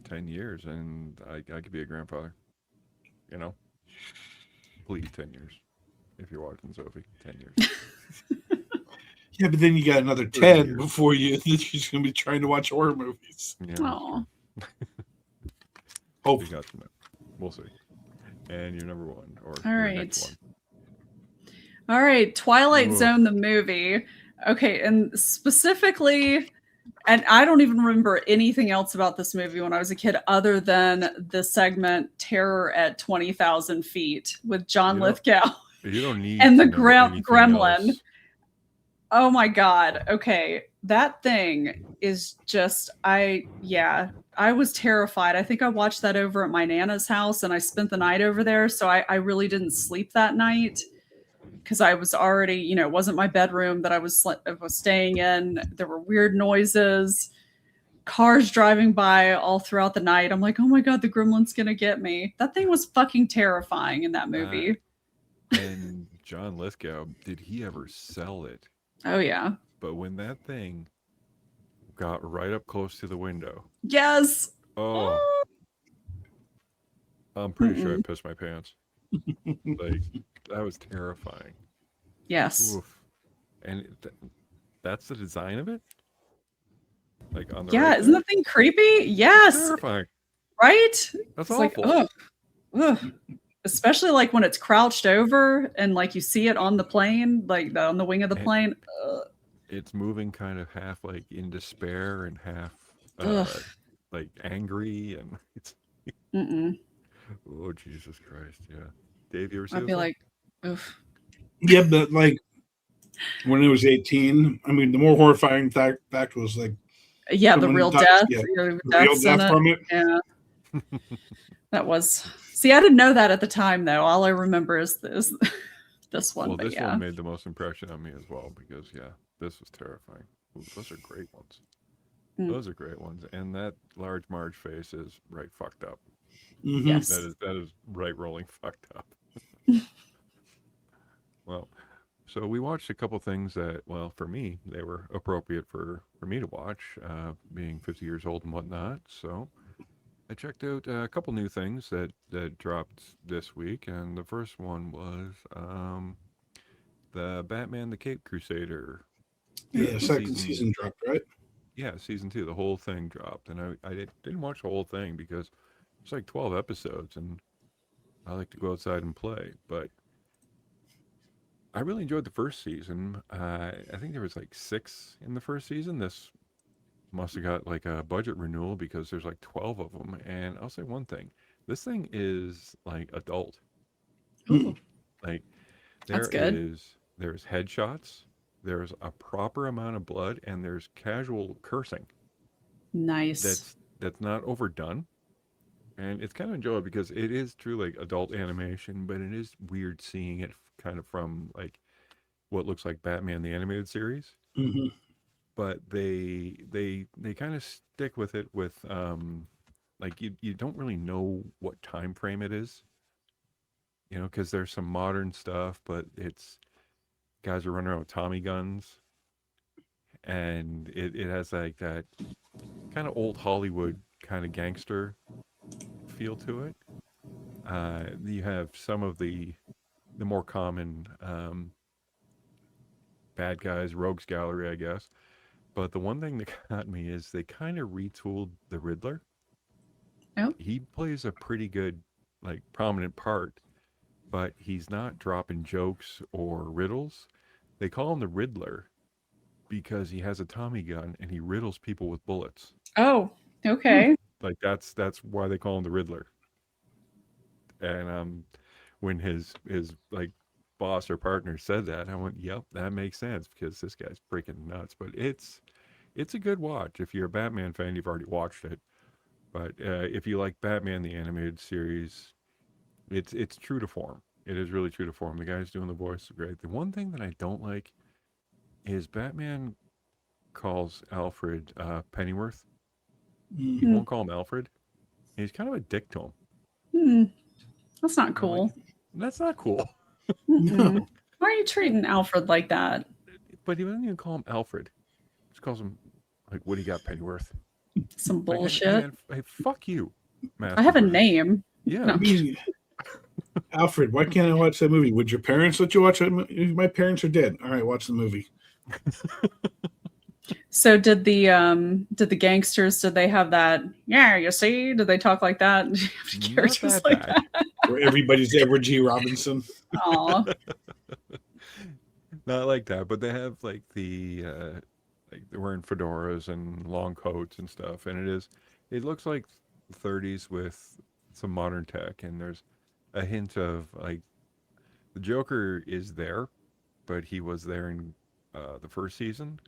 10 years and I could be a grandfather, please 10 years. If you're watching, Sophie, 10 years. Yeah, but then you got another 10 before you're just going to be trying to watch horror movies. Yeah. Oh. Oh, we'll see. And your number one, or all your right. next one. All right, Twilight Zone, the movie. Okay, and specifically, and I don't even remember anything else about this movie when I was a kid other than the segment Terror at 20,000 Feet with John Lithgow. You don't need and the gremlin. Else. Oh my God. Okay. That thing is just, I was terrified. I think I watched that over at my Nana's house and I spent the night over there. So I really didn't sleep that night because I was already, it wasn't my bedroom that I was staying in. There were weird noises, cars driving by all throughout the night. I'm like, oh my God, the gremlin's going to get me. That thing was fucking terrifying in that movie. And John Lithgow, did he ever sell it? Oh, yeah. But when that thing got right up close to the window. Yes. Oh. I'm pretty sure I pissed my pants. Like, that was terrifying. Yes. Oof. And that's the design of it? Like on the isn't that thing creepy? Yes. That's terrifying. Right? That's it's awful. Like, ugh. Especially like when it's crouched over and like you see it on the plane, like on the wing of the plane. It's moving kind of half like in despair and half like angry, and Mm-mm. Oh, Jesus Christ. Yeah. Dave, you ever see I'd this be one? like, oof. Yeah, but like when it was 18, I mean, the more horrifying fact was like Yeah, the someone real died, death, yeah, the the real deaths in death it. from it. Yeah, that was. See, I didn't know that at the time, though. All I remember is this one. Well, But this yeah, one made the most impression on me as well because, yeah, this was terrifying. Ooh, those are great ones. Mm, Those are great ones. And that large Marge face is right fucked up. Hmm. yes. That is right rolling fucked up. Well, so we watched a couple things that, well, for me, they were appropriate for me to watch, being 50 years old and whatnot. So I checked out a couple new things that dropped this week, and the first one was the Batman: The Cape Crusader. Yeah, second Season, season dropped, right? yeah, season two. The whole thing dropped, and didn't watch the whole thing because it's like 12 episodes, and I like to go outside and play. But I really enjoyed the first season. I think there was like 6 in the first season. This must have got like a budget renewal because there's like 12 of them. And I'll say one thing: this thing is like adult. Ooh, Like that's good. there's headshots, there's a proper amount of blood, and there's casual cursing Nice. that's not overdone. And it's kind of enjoyable because it is true like adult animation, but it is weird seeing it kind of from like what looks like Batman the animated series. Hmm. But they kind of stick with it with like you don't really know what time frame it is, because there's some modern stuff, but it's guys are running around with Tommy guns, and it has like that kind of old Hollywood kind of gangster feel to it. You have some of the more common bad guys, rogues gallery, I guess. But the one thing that got me is they kind of retooled the Riddler. Oh, He plays a pretty good, like, prominent part, but he's not dropping jokes or riddles. They call him the Riddler because he has a Tommy gun and he riddles people with bullets. oh, okay. Like that's why they call him the Riddler. And when his like boss or partner said that, I went, "Yep, that makes sense because this guy's freaking nuts." But it's a good watch. If you're a Batman fan, you've already watched it. But if you like Batman the animated series, it's true to form. It is really true to form. The guys doing the voice are great. The one thing that I don't like is Batman calls Alfred Pennyworth. He Hmm. won't call him Alfred. And he's kind of a dick to him. Hmm. That's not And I'm like, cool. that's not cool. Mm-mm. Why are you treating Alfred like that? But he doesn't even call him Alfred. He just calls him like, "What do you got, Pennyworth?" Some Like, bullshit. hey, fuck you, I have a Master. name. Yeah. No, I mean, Alfred, why can't I watch that movie? Would your parents let you watch it? My parents are dead. All right, watch the movie. so did the gangsters, did they have that, yeah, you see? Did they talk like that? Not Characters that like bad. that? Where everybody's Edward G. Robinson. Aw. Not like that, but they have like like they're wearing fedoras and long coats and stuff, and it looks like 30s with some modern tech, and there's a hint of like the Joker is there, but he was there in the first season,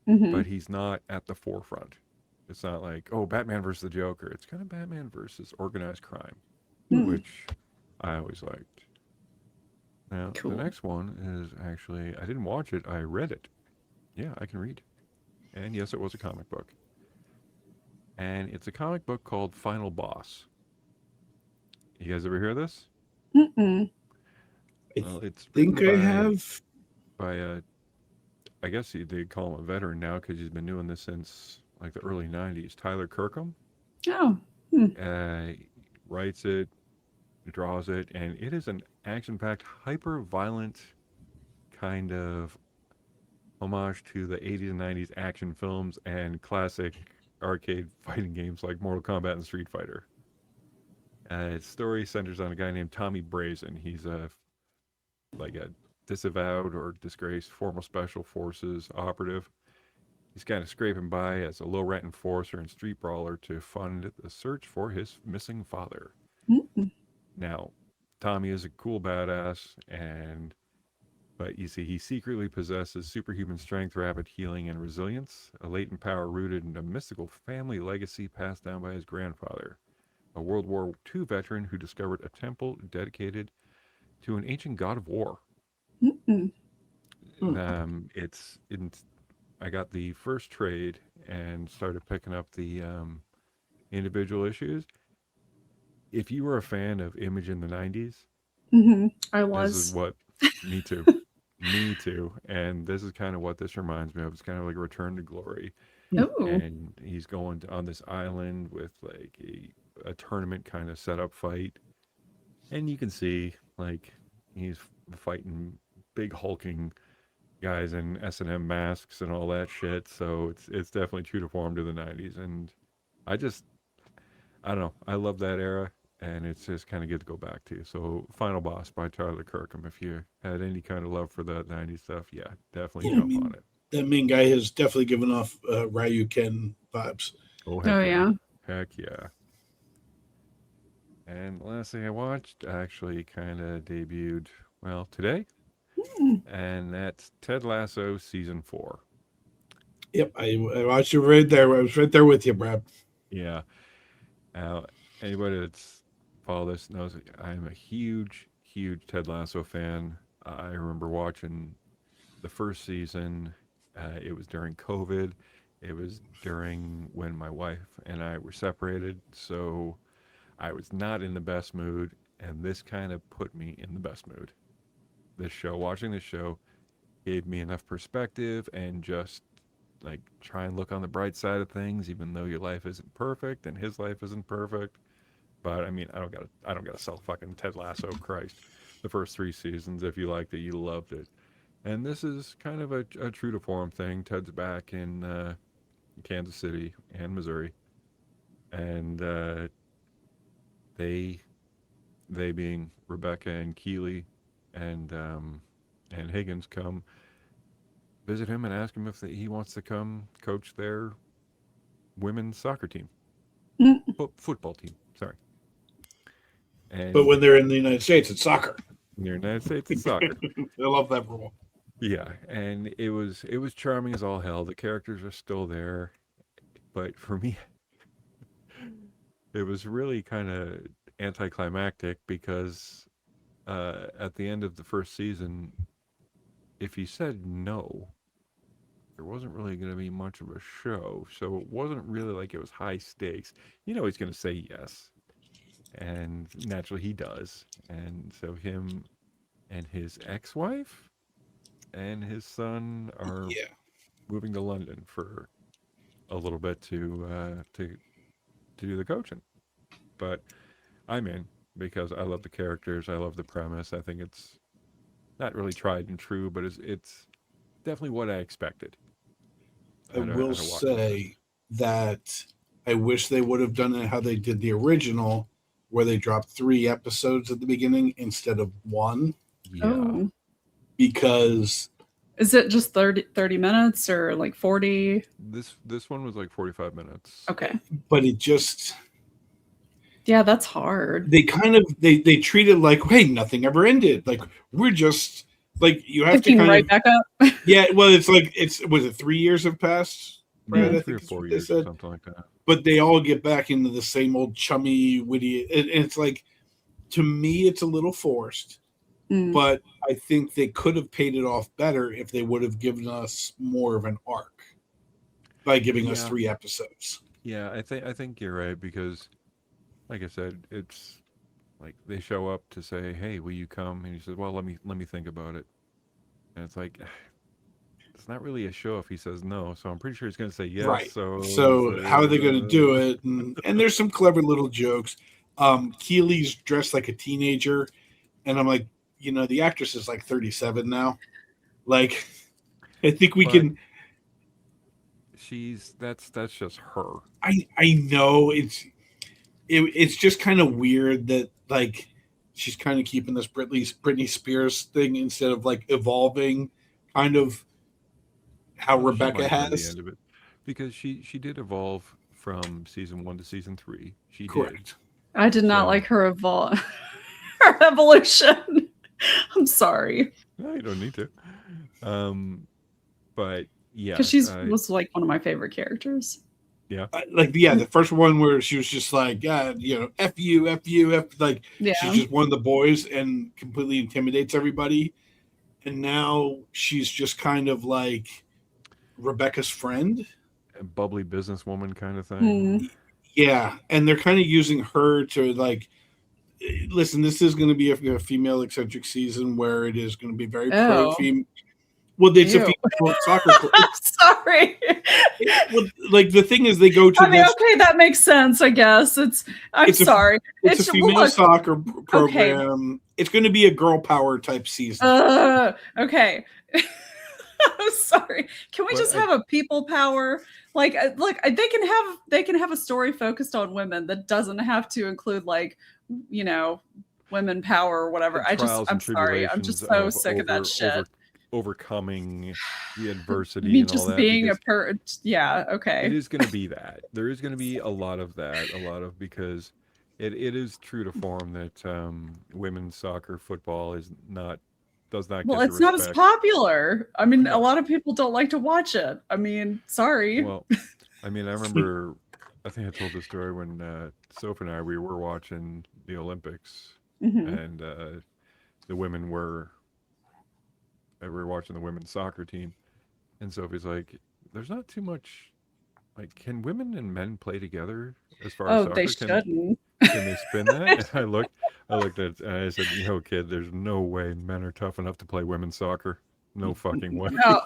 Hmm. but he's not at the forefront. It's not like, oh, Batman versus the Joker. It's kind of Batman versus organized crime, Hmm. which I always liked. Now, the Cool. next one is actually, I didn't watch it, I read it. Yeah, I can read. And yes, it was a comic book. And it's a comic book called Final Boss. You guys ever hear this? Mm-mm. I Well, it's written think I have. by I guess they call him a veteran now because he's been doing this since like the early 90s. Tyler Kirkham Oh. Hmm. uh, writes it, draws it, and it is an action-packed, hyper-violent kind of homage to the 80s and 90s action films and classic arcade fighting games like Mortal Kombat and Street Fighter. Its story centers on a guy named Tommy Brazen. He's a disavowed or disgraced former special forces operative, He's kind of scraping by as a low-rent enforcer and street brawler to fund the search for his missing father. Mm. Now, Tommy is a cool badass, but you see, he secretly possesses superhuman strength, rapid healing, and resilience, a latent power rooted in a mystical family legacy passed down by his grandfather, a World War II veteran who discovered a temple dedicated to an ancient god of war. Mm-mm. I got the first trade and started picking up the individual issues. If you were a fan of Image in the 90s, Mm-hmm. I this is was. what, me too. Me too. And this is kind of what this reminds me of. It's kind of like a return to glory. Oh. And he's going on this island with like a tournament kind of setup fight. And you can see like he's fighting big hulking guys in S&M masks and all that shit. So it's definitely true to form to the 90s. And I don't know. I love that era. And it's just kind of good to go back to. So, Final Boss by Tyler Kirkham. If you had any kind of love for that 90s stuff, yeah, definitely Yeah, jump on it. That main guy has definitely given off Ryu Ken vibes. Oh, Oh yeah. Heck yeah. And the last thing I watched actually kind of debuted, well, today. Mm. And that's Ted Lasso Season 4. Yep, I watched you right there. I was right there with you, Brad. Yeah. Now, anybody that's followed this knows I'm a huge Ted Lasso fan. I remember watching the first season. It was during COVID. It was during when my wife and I were separated. So I was not in the best mood. And this kind of put me in the best mood. Watching this show gave me enough perspective and just like try and look on the bright side of things, even though your life isn't perfect and his life isn't perfect. But I mean, I don't gotta sell fucking Ted Lasso. Christ, the first 3 seasons. If you liked it, you loved it. And this is kind of a true to form thing. Ted's back in Kansas City and Missouri, and they being Rebecca and Keeley and Higgins come visit him and ask him if he wants to come coach their women's soccer team, Mm. football team. Sorry. And But when they're in the United States, it's soccer. in the United States, it's soccer. I love that rule. Yeah, and it was charming as all hell. The characters are still there, but for me, it was really kind of anticlimactic because at the end of the first season, if he said no, there wasn't really going to be much of a show. So it wasn't really like it was high stakes. You know, he's going to say yes, and naturally he does. And so him and his ex-wife and his son are Yeah. moving to London for a little bit to do the coaching. But I'm in because I love the characters. I love the premise. I think it's not really tried and true, but it's definitely what I expected. I will say that I wish they would have done it how they did the original, where they dropped 3 episodes at the beginning instead of 1. Yeah. Oh. Because is it just 30 minutes or like 40? This one was like 45 minutes. Okay. But it just, yeah, that's hard. They kind of they treat it like, hey, nothing ever ended. Like we're just like you have Picking to kind right of back up. Yeah, well, it's like was it 3 years have passed? Right, I 3 or think 4 they years, said. something like that. But they all get back into the same old chummy, witty. And it's like, to me, it's a little forced. Mm. But I think they could have paid it off better if they would have given us more of an arc by giving us 3 episodes. Yeah, I think you're right because, like I said, it's like they show up to say, "Hey, will you come?" And he says, "Well, let me think about it." And it's like, it's not really a show if he says no. So I'm pretty sure he's going to say yes. Right. So how are they going to do it? And there's some clever little jokes. Keely's dressed like a teenager, and I'm like, the actress is like 37 now. Like, I think we can. That's just her. I know it's just kind of weird that like she's kind of keeping this Britney Spears thing instead of like evolving, kind of how Rebecca has. because she did evolve from season 1 to season 3. She did. Correct. I did not So- like her her evolution. I'm sorry. No, you don't need to. But yeah, Because she was like one of my favorite characters. The first one where she was just like, F you, F you, F, like, Yeah. she's just one of the boys and completely intimidates everybody. And now she's just kind of like Rebecca's friend. a bubbly businesswoman kind of thing. Hmm. Yeah. And they're kind of using her to like, listen, this is going to be a female eccentric season where it is going to be very pro Oh. female. Well, it's a Ew. female soccer club. I'm sorry. Well, like the thing is, they go to I mean, this. okay, that makes sense. I guess I'm It's a- sorry. It's a female look, soccer program. It's going to be a girl power type season. okay. I'm sorry. Can we But just have a people power? Like, look, they can have a story focused on women that doesn't have to include like, women power or whatever. The trials I'm and sorry. I'm just so tribulations sick of that shit. Overcoming the adversity Me and all just that. being because yeah, it okay. is going to be that. There is going to be a lot of that. Because it is true to form that women's soccer football does not Well, get it's the not as respect. popular. I mean, No. a lot of people don't like to watch it. I mean, sorry. Well, I mean, I remember. I think I told this story when Sophie and I we were watching the Olympics, Mhm. and the women were. We were watching the women's soccer team, and Sophie's like, "There's not too much. Like, can women and men play together as far as Oh, soccer? they Can shouldn't. they spin that?" And I looked at, and I said, kid, there's no way men are tough enough to play women's soccer. No fucking way." No.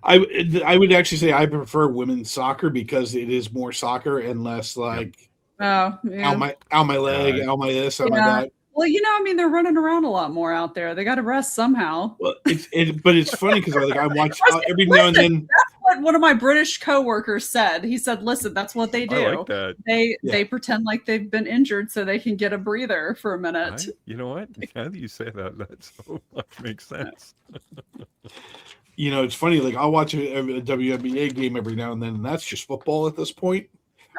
I would actually say I prefer women's soccer because it is more soccer and less like Oh, yeah. ow my leg, Right. ow my this, ow my Yeah. that. Well, I mean, they're running around a lot more out there. They got to rest somehow. Well, but it's funny because I watch every now and then. What one of my British coworkers said. He said, "Listen, that's what they do. I like that. They pretend like they've been injured so they can get a breather for a minute." You know what? Now that you say that so much makes sense. It's funny. Like I'll watch a WNBA game every now and then, and that's just football at this point.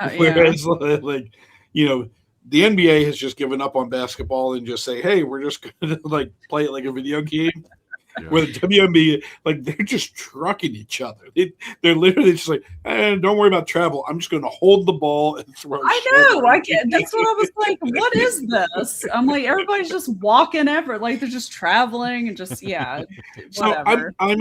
Yeah. Whereas, like, the NBA has just given up on basketball and just say, "Hey, we're just going to like play it like a video game." Yeah. Where the WNBA, like, they're just trucking each other. They're literally just like, don't worry about travel. I'm just going to hold the ball and throw. I know. I get. That's what I was like. What is this? I'm like, everybody's just walking like they're just traveling and just So whatever. I'm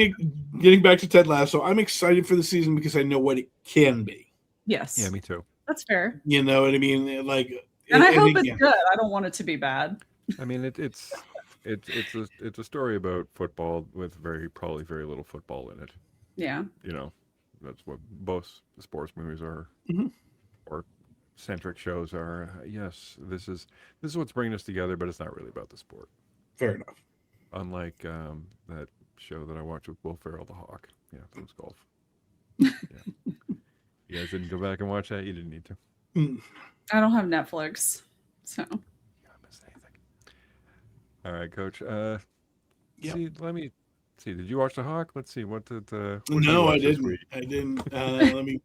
getting back to Ted Lasso. I'm excited for the season because I know what it can be. Yes, Yeah, me too. that's fair. You know what I mean? Like, And I hope again, it's good. I don't want it to be bad. I mean, it's a story about football with probably very little football in it. Yeah. That's what both sports movies are, Mhm. or centric shows are. Yes, this is what's bringing us together, but it's not really about the sport. fair enough. Unlike that show that I watched with Will Ferrell, The Hawk. Yeah, that was golf. Yeah. You guys didn't go back and watch that. You didn't need to. I don't have Netflix, so You don't miss anything. All right, Coach. Yep. See, let me see. Did you watch The Hawk? Let's see. What did you No, I watch this didn't. week? I didn't. Let me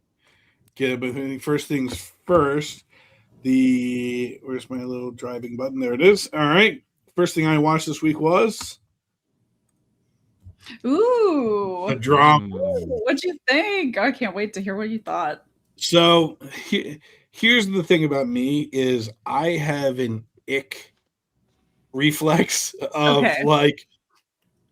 get it. But first things first. Where's my little driving button? There it is. All right. First thing I watched this week was ooh. a drama. What'd you think? I can't wait to hear what you thought. So here's the thing about me is I have an ick reflex of Okay. like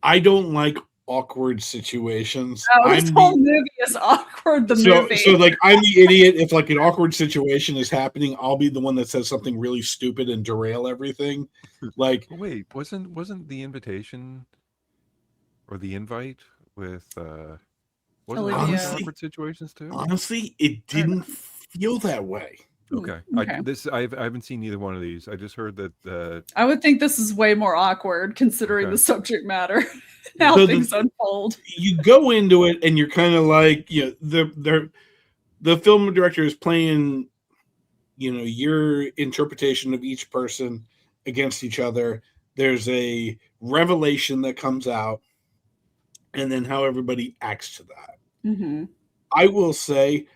I don't like awkward situations. Oh, this whole movie is awkward. The movie. So like I'm the idiot if like an awkward situation is happening, I'll be the one that says something really stupid and derail everything. Like Oh, wait, wasn't the invitation or the invite with wasn't that Olivia. in awkward situations too? honestly, it didn't feel that way. Okay. Okay. I haven't seen either one of these. I just heard that I would think this is way more awkward considering Okay. the subject matter, how So things unfold. You go into it and you're kind of like, the film director is playing, your interpretation of each person against each other. There's a revelation that comes out, and then how everybody acts to that. Mm-hmm. I will say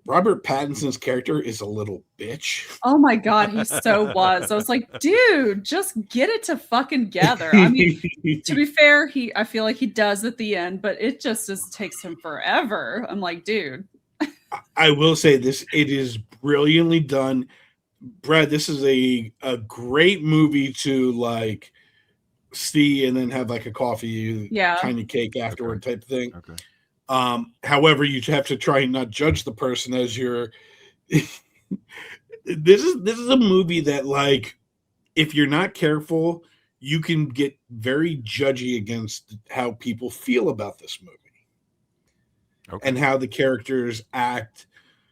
Robert Pattinson's character is a little bitch. Oh my God, he so was. I was like, dude, just get it to fucking together. I mean, to be fair, I feel like he does at the end, but it just takes him forever. I'm like, dude. I will say this, it is brilliantly done. Brad, this is a great movie to like see and then have like a coffee kind of cake afterward type of thing. Okay. However, you have to try and not judge the person as you're this is a movie that, like, if you're not careful, you can get very judgy against how people feel about this movie. Okay. And how the characters act.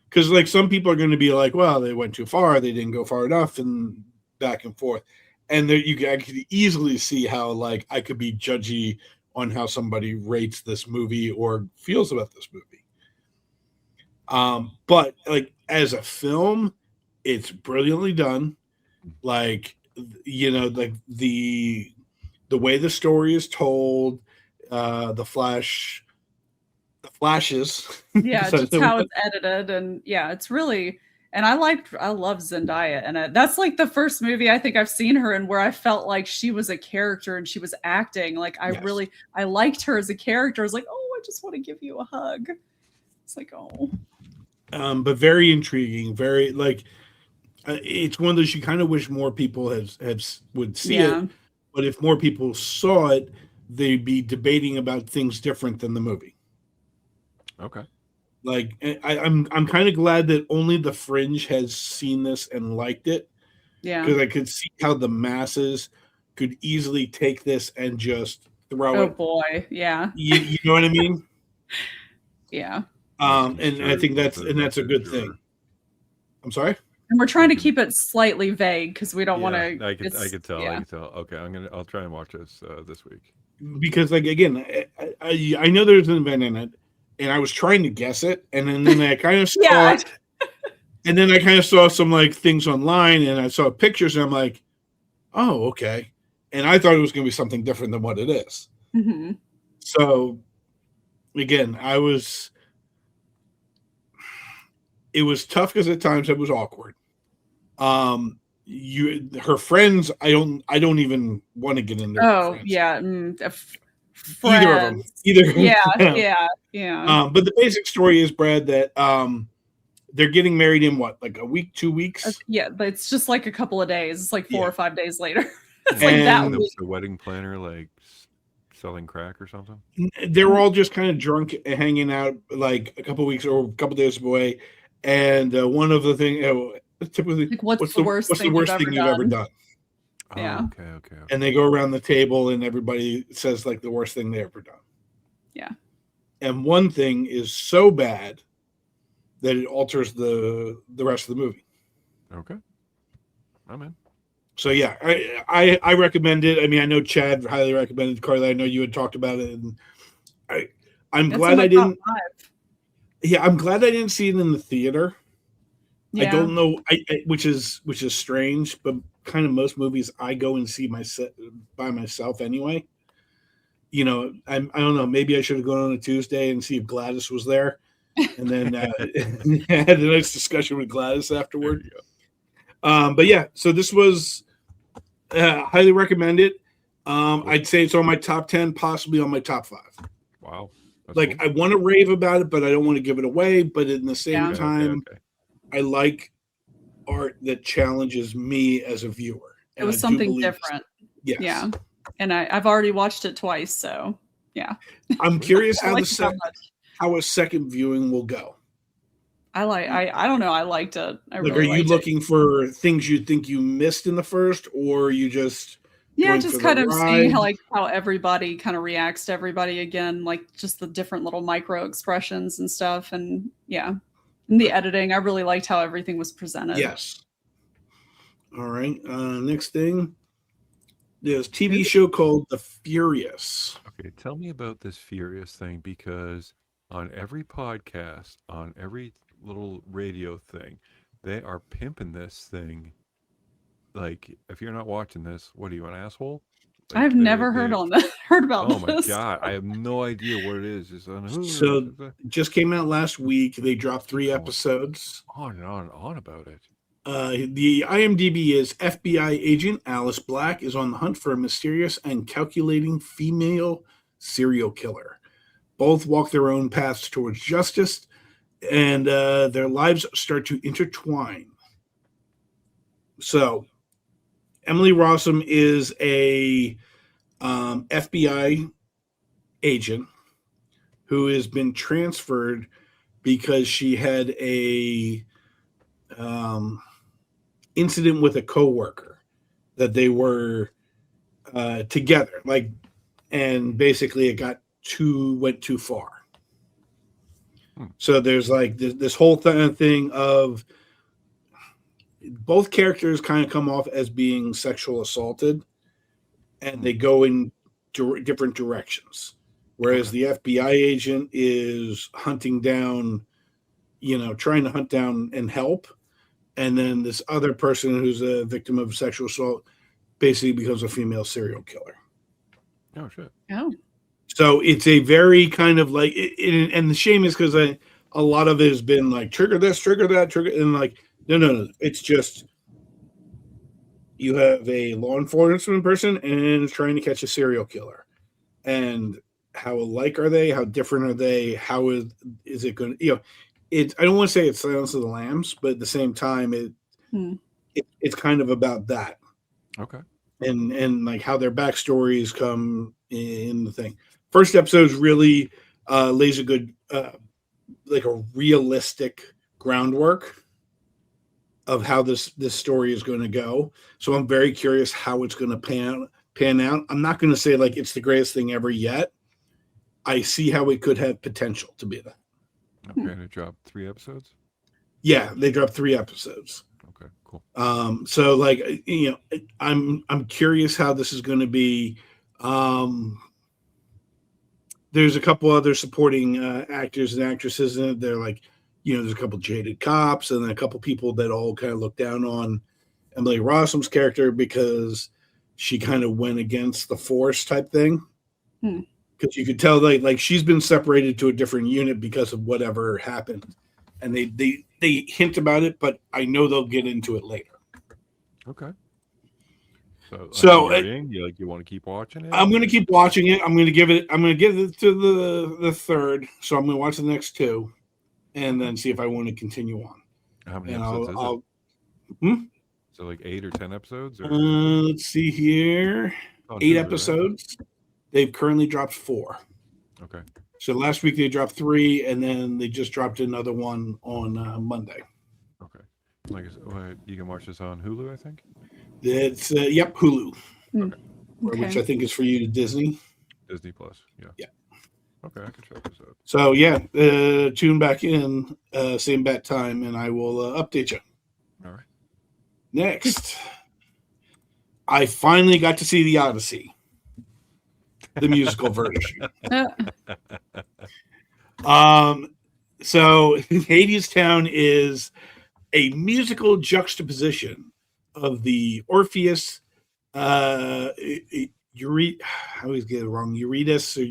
Because, like, some people are going to be like, well, they went too far, they didn't go far enough, and back and forth. And there, I could easily see how, like, I could be judgy on how somebody rates this movie or feels about this movie. But, like, as a film, it's brilliantly done. Like, you know, like the way the story is told, the flashes. Yeah, just how it's edited, and yeah, it's really. And I love Zendaya, and that's like the first movie I think I've seen her in where I felt like she was a character and she was acting. Like I liked her as a character. I was like, oh, I just want to give you a hug. It's like, oh. But very intriguing. Very like, it's one of those you kind of wish more people would see it. But if more people saw it, they'd be debating about things different than the movie. Okay. Like I'm kind of glad that only the fringe has seen this and liked it. Yeah. Because I could see how the masses could easily take this and just throw it. Oh boy, yeah. You know what I mean? Yeah. And I think that's a good thing. I'm sorry? And we're trying to keep it slightly vague because we don't want to. I could tell. I could tell. Okay, I'll try and watch this week. Because, like, again, I know there's an event in it, and I was trying to guess it, and then I kind of saw it, and then I kind of saw some like things online, and I saw pictures, and I'm like, oh, okay, and I thought it was going to be something different than what it is. Mm-hmm. So, again, it was tough because at times it was awkward. Her friends, I don't even want to get into. Oh yeah, either of them. Yeah. But the basic story is, Brad, that they're getting married in what, like a week, 2 weeks? Yeah, but it's just like a couple of days. It's like 4 or 5 days later. It's like that week. The wedding planner like selling crack or something. They were all just kind of drunk, hanging out like a couple weeks or a couple days away. And one of the things, typically, like, what's the worst thing you've ever done? Yeah. Oh, okay. And they go around the table, and everybody says like the worst thing they ever done. Yeah. And one thing is so bad that it alters the rest of the movie. Okay. I'm in. So yeah, I recommend it. I mean, I know Chad highly recommended it. Carly, I know you had talked about it, and I'm glad I didn't. Yeah, I'm glad I didn't see it in the theater. Yeah. I don't know, which is strange, but kind of most movies I go and see by myself anyway. You know, I don't know. Maybe I should have gone on a Tuesday and see if Gladys was there, and then had a nice discussion with Gladys afterward. But yeah, so this was highly recommended. I'd say it's on my top 10, possibly on my top 5. Wow. That's like cool. I want to rave about it, but I don't want to give it away. But in the same time, I like art that challenges me as a viewer. It was something different. Yes. Yeah. And I've already watched it twice, so yeah. I'm curious how a second viewing will go. I don't know. I liked it. Are you looking for things you think you missed in the first, or you just just kind of seeing how everybody kind of reacts to everybody again, like just the different little micro expressions and stuff, and and the editing. I really liked how everything was presented. Yes. All right. Next thing, there's a TV show called The Furious. Okay, tell me about this Furious thing, because on every podcast, on every little radio thing, they are pimping this thing. Like, if you're not watching this, what are you, an asshole? I've never heard about Oh my this. god, I have no idea what it is. It's on Hulu. So just came out last week. They dropped 3 Oh. episodes. On and on and on about it. The IMDb is FBI agent Alice Black is on the hunt for a mysterious and calculating female serial killer. Both walk their own paths towards justice, and their lives start to intertwine. So, Emily Rossum is a FBI agent who has been transferred because she had a incident with a coworker that they were together, and basically it went too far. So there's like this whole thing of both characters kind of come off as being sexual assaulted, and they go in different directions. Whereas the FBI agent is hunting down, trying to hunt down and help. And then this other person who's a victim of sexual assault basically becomes a female serial killer. Oh, shit. Oh. So it's a very kind of like, and the shame is because a lot of it has been like, trigger this, trigger that, trigger. And like, no. It's just, you have a law enforcement person and is trying to catch a serial killer. And how alike are they? How different are they? How is it going to, I don't want to say it's Silence of the Lambs, but at the same time, it's kind of about that. Okay. And like how their backstories come in the thing. First episode really lays a good, like a realistic groundwork of how this story is going to go. So I'm very curious how it's going to pan out. I'm not going to say like it's the greatest thing ever yet. I see how it could have potential to be that. Okay, and it dropped 3 episodes? Yeah, they dropped 3 episodes. Okay, cool. So like, I'm curious how this is going to be. There's a couple other supporting actors and actresses in it. They're like, there's a couple jaded cops and then a couple people that all kind of look down on Emily Rossum's character because she kind of went against the force type thing. Because you could tell like she's been separated to a different unit because of whatever happened. And they hint about it, but I know they'll get into it later. Okay. So you want to keep watching it? I'm going to keep watching it. I'm going to give it to the third. So I'm going to watch the next 2 and then see if I want to continue on. How many episodes is it? So like 8 or 10 episodes? Or? Let's see here. 8 episodes. Right? They've currently dropped 4. Okay. So last week they dropped 3, and then they just dropped another one on Monday. Okay. Like you can watch this on Hulu, I think. It's Hulu. Okay. Which I think is for you, Disney. Disney Plus. Yeah. Yeah. Okay, I can check this out. So tune back in, same bat time, and I will update you. All right. Next, I finally got to see the Odyssey. The musical version. So Hadestown is a musical juxtaposition of the Orpheus, I always get it wrong, Eurydice or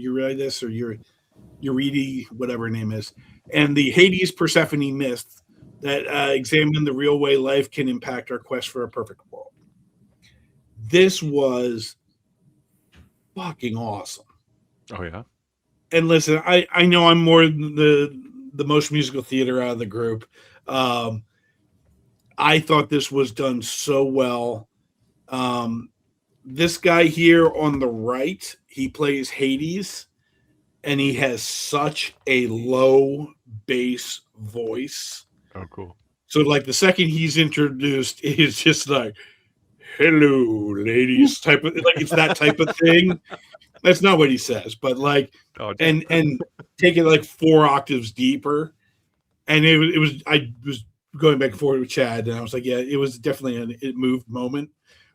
Eurydice, whatever her name is, and the Hades Persephone myth that examine the real way life can impact our quest for a perfect world. This was fucking awesome. Oh yeah. And listen, I know I'm more the most musical theater out of the group. I thought this was done so well. This guy here on the right, he plays Hades, and he has such a low bass voice. Oh, cool. So like the second he's introduced, it's just like, hello, ladies, type of like it's that type of thing. That's not what he says, but like, and take it like 4 octaves deeper. And I was going back and forth with Chad, and I was like, yeah, it was definitely a moved moment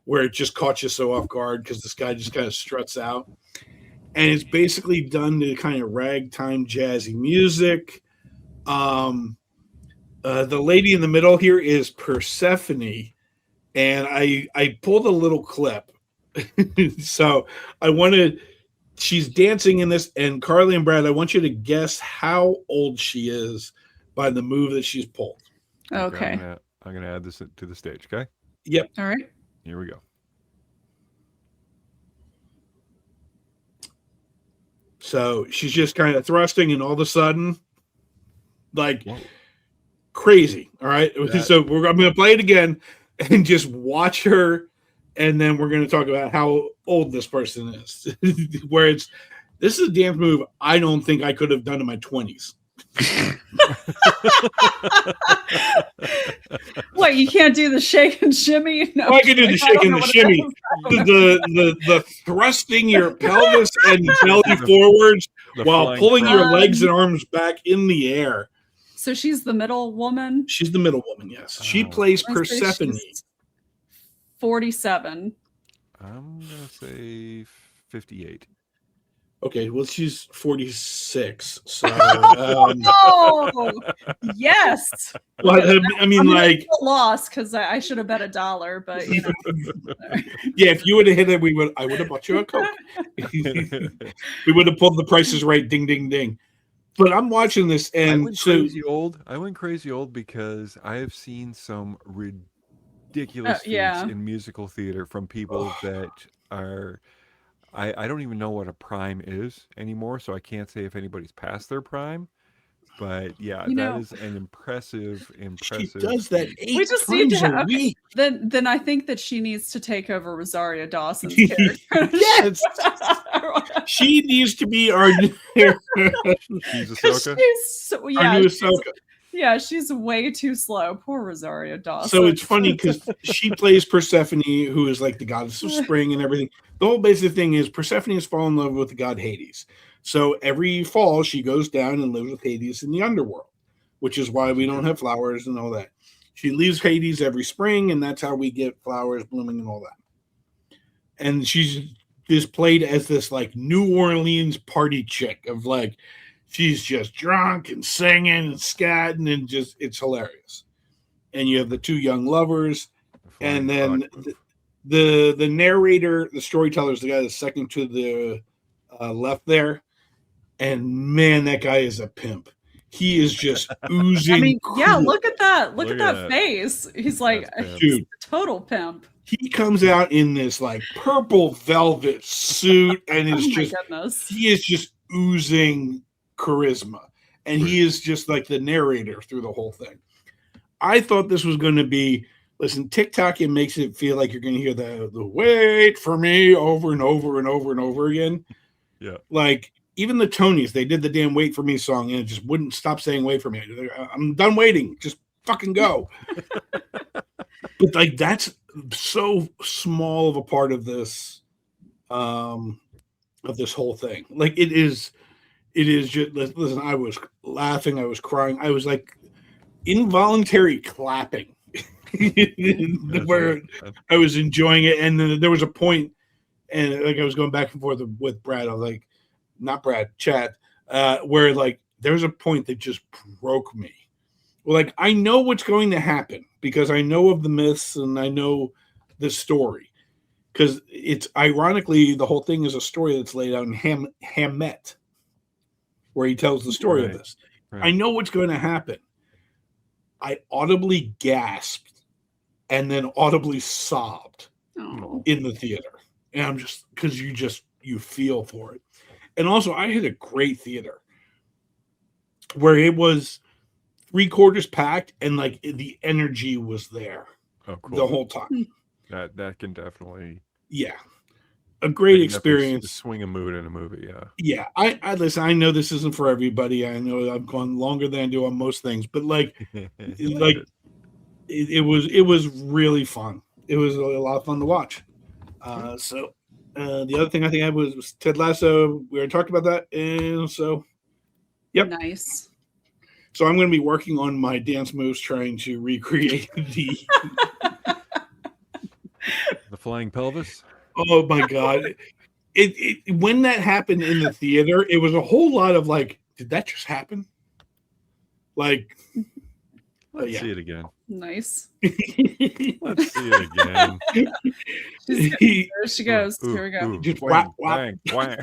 where it just caught you so off guard because this guy just kind of struts out. And it's basically done to kind of ragtime jazzy music. The lady in the middle here is Persephone, and I pulled a little clip So I want to. She's dancing in this, and Carly and Brad, I want you to guess how old she is by the move that she's pulled. Okay. I'm gonna add this to the stage. Okay. Yep. All right. Here we go. So she's just kind of thrusting, and all of a sudden, like Whoa. crazy. All right. That- So I'm going to play it again and just watch her, and then we're going to talk about how old this person is. Where this is a dance move I don't think I could have done in my 20s. What, you can't do the shake and shimmy? No, Oh, I can do the shake don't and know the what it shimmy. is. I don't know. The thrusting your pelvis and belly forwards The while flying pulling frog. your legs and arms back in the air. So she's the middle woman. She's the middle woman, yes. She Oh. plays I say Persephone. she's 47. I'm gonna say 58. Okay, well, she's 46. So, Oh, yes. well, I mean, I'm like, lost because I should have bet $1, but you know. yeah, if you would have hit it, I would have bought you a Coke. We would have pulled the prices right, ding, ding, ding. But I'm watching this, I and went so crazy old. I went crazy old because I have seen some ridiculous yeah. feats in musical theater from people that are. I don't even know what a prime is anymore, so I can't say if anybody's past their prime. But yeah, You that know- is an impressive. she does that feat. 8 just need times to a have- week. Then I think that she needs to take over Rosario Dawson's character. Yes, she needs to be our She's 'Cause Ahsoka. our new Ahsoka. Yeah, she's way too slow. Poor Rosario Dawson. So it's funny because she plays Persephone, who is like the goddess of spring and everything. The whole basic thing is Persephone has fallen in love with the god Hades. So every fall she goes down and lives with Hades in the underworld, which is why we don't have flowers and all that. She leaves Hades every spring, and that's how we get flowers blooming and all that. And she's displayed as this like New Orleans party chick of like, she's just drunk and singing and scatting and just, it's hilarious. And you have the two young lovers, and then the narrator, the storyteller is the guy that's second to the left there. And man, that guy is a pimp. He is just oozing. I mean, yeah, cool. look at that. Look Look at at that that. face. He's like, That's pimp. he's Dude. a total pimp. He comes out in this like purple velvet suit and Oh is my just goodness. he is just oozing charisma, and he is just like the narrator through the whole thing. I thought this was going to be, listen, TikTok, it makes it feel like you're going to hear the wait for me over and over and over and over again. Yeah. Like even the Tonys, they did the damn wait for me song and it just wouldn't stop saying wait for me. I'm done waiting. Just fucking go. But like that's so small of a part of this whole thing. Like it is just, listen, I was laughing, I was crying, I was like involuntary clapping where I was enjoying it. And then there was a point, and like I was going back and forth with Brad. I was like, not Brad, Chad, where like there was a point that just broke me. Well, like I know what's going to happen because I know of the myths and I know the story. Because it's ironically, the whole thing is a story that's laid out in Hamet, where he tells the story of this. Right. I know what's going to happen. I audibly gasped and then audibly sobbed Oh. in the theater. And I'm just, because you feel for it. And also, I had a great theater where it was 3/4 packed and like the energy was there Oh, cool. the whole time. That can definitely Yeah. A great that can definitely experience. swing a mood in a movie. Yeah. Yeah. I listen, I know this isn't for everybody. I know I've gone longer than I do on most things, but like, like it was really fun. It was a lot of fun to watch. So the other thing I think I had was Ted Lasso. We already talked about that, and so yep. Nice. So I'm going to be working on my dance moves, trying to recreate the. The flying pelvis. Oh my god! It when that happened in the theater, it was a whole lot of like, did that just happen? Like, Let's yeah. see it again. Nice. Let's see it again. There she goes. Here we go. Just whang, whack, whack. bang, whang.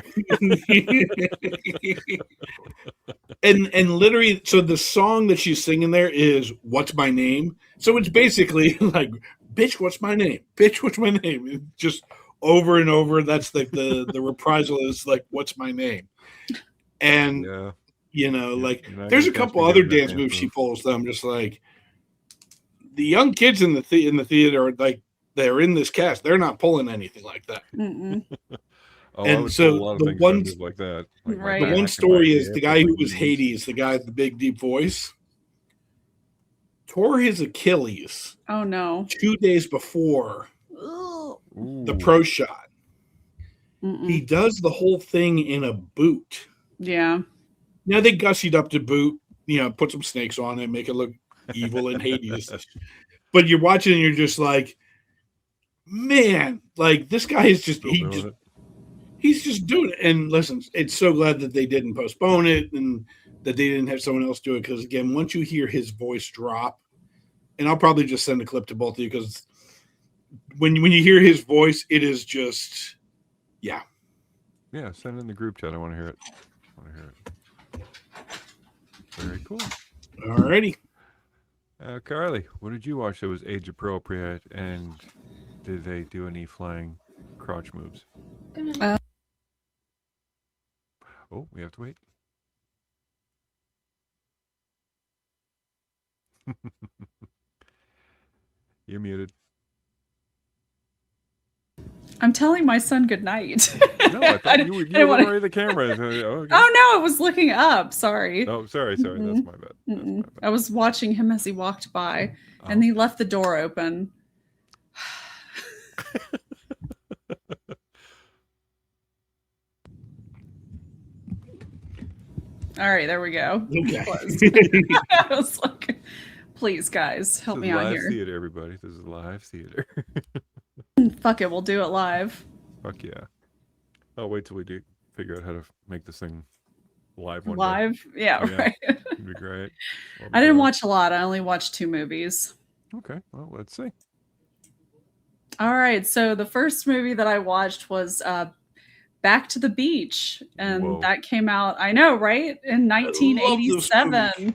and literally, so the song that she's singing there is "What's My Name." So it's basically like, "Bitch, what's my name? Bitch, what's my name?" It's just over and over. That's like the reprisal is like, "What's my name?" And Yeah. you know, Yeah, like you're not there's a gonna catch couple me other doing that dance dance moves she move. pulls that I'm just like, the young kids in the theater are like, they're in this cast. They're not pulling anything like that. Mm-mm. Oh, I And would so pull a lot of the things if I one- moved like that. Like my Right. The Yeah. one back and my story is the hip guy and who my was knees. Hades, the guy with the big deep voice, tore his Achilles Oh no. 2 days before Ugh. the Ooh. pro shot. Mm-mm. He does the whole thing in a boot. Yeah. Now they gussied up the boot, you know, put some snakes on it, make it look evil and Hades. But you're watching and you're just like, man, like this guy is just Still doing it. he's just doing it. And listen, it's so glad that they didn't postpone it and that they didn't have someone else do it. Because again, once you hear his voice drop, and I'll probably just send a clip to both of you because when you hear his voice, it is just, yeah. Yeah, send it in the group chat. I want to hear it. Very cool. Alrighty. Carly, what did you watch that was age appropriate, and did they do any flying crotch moves? Oh, we have to wait. You're muted. I'm telling my son good night. No, I thought you were didn't wanna- looking right at the camera. Oh, okay. Oh no, I was looking up. Sorry. Oh, sorry. That's my bad. That's my bad. I was watching him as he walked by, Oh. and he left the door open. All right, there we go. Okay. Closed. I was like, please, guys, help This me is out live here. theater, everybody. This is live theater. Fuck it, we'll do it live. Fuck yeah. I'll wait till we do figure out how to make this thing live one day. Live? Yeah, Yeah. right. It'd be great. That'll be I didn't great. watch a lot. I only watched 2 movies. Okay, well, let's see. All right, so the first movie that I watched was Back to the Beach, and Whoa. that came out, I know, right? In love those movies. 1987.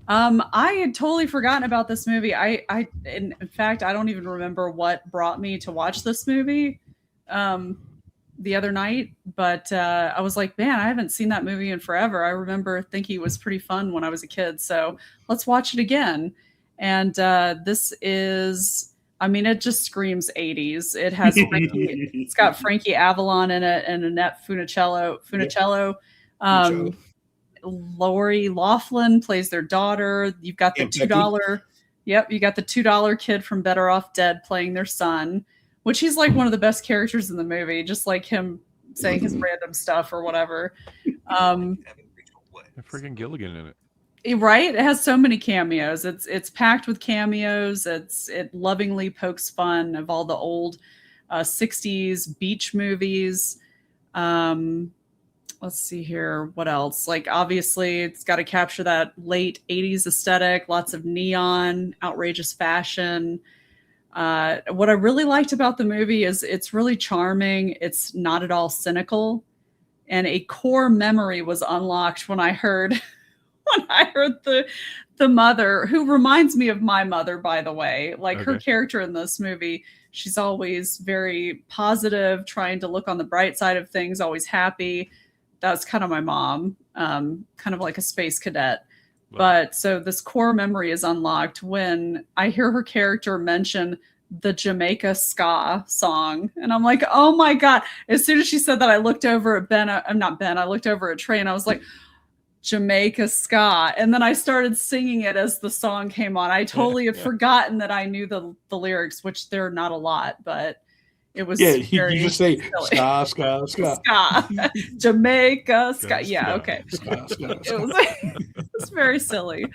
I had totally forgotten about this movie. In fact, I don't even remember what brought me to watch this movie the other night, but I was like, man, I haven't seen that movie in forever. I remember thinking it was pretty fun when I was a kid, so let's watch it again. And this is, I mean, it just screams 80s. It has it's got Frankie Avalon in it and Annette Funicello. Lori Laughlin plays their daughter. You've got the Aunt Becky. $2. Yep, you got the $2 kid from Better Off Dead playing their son, which he's like one of the best characters in the movie, just like him saying his random stuff or whatever. Freaking Gilligan in it. Right? It has so many cameos. It's packed with cameos. It lovingly pokes fun of all the old 60s beach movies. Let's see here. What else? Like, obviously, it's got to capture that late 80s aesthetic, lots of neon, outrageous fashion. What I really liked about the movie is it's really charming. It's not at all cynical. And a core memory was unlocked when I heard the mother, who reminds me of my mother, by the way. Like, her Okay. character in this movie, she's always very positive, trying to look on the bright side of things, always happy. That's kind of my mom, kind of like a space cadet. Wow. But so this core memory is unlocked when I hear her character mention the Jamaica ska song. And I'm like, oh my God. As soon as she said that, I looked over at Ben. I'm not Ben. I looked over at Trey and I was like, Jamaica ska. And then I started singing it as the song came on. I totally had forgotten that I knew the lyrics, which they're not a lot, but it was Yeah, very you just say silly. ska, ska, ska. Ska. Jamaica ska. Ska. Yeah, okay. Ska, ska, It ska. was, it was very silly.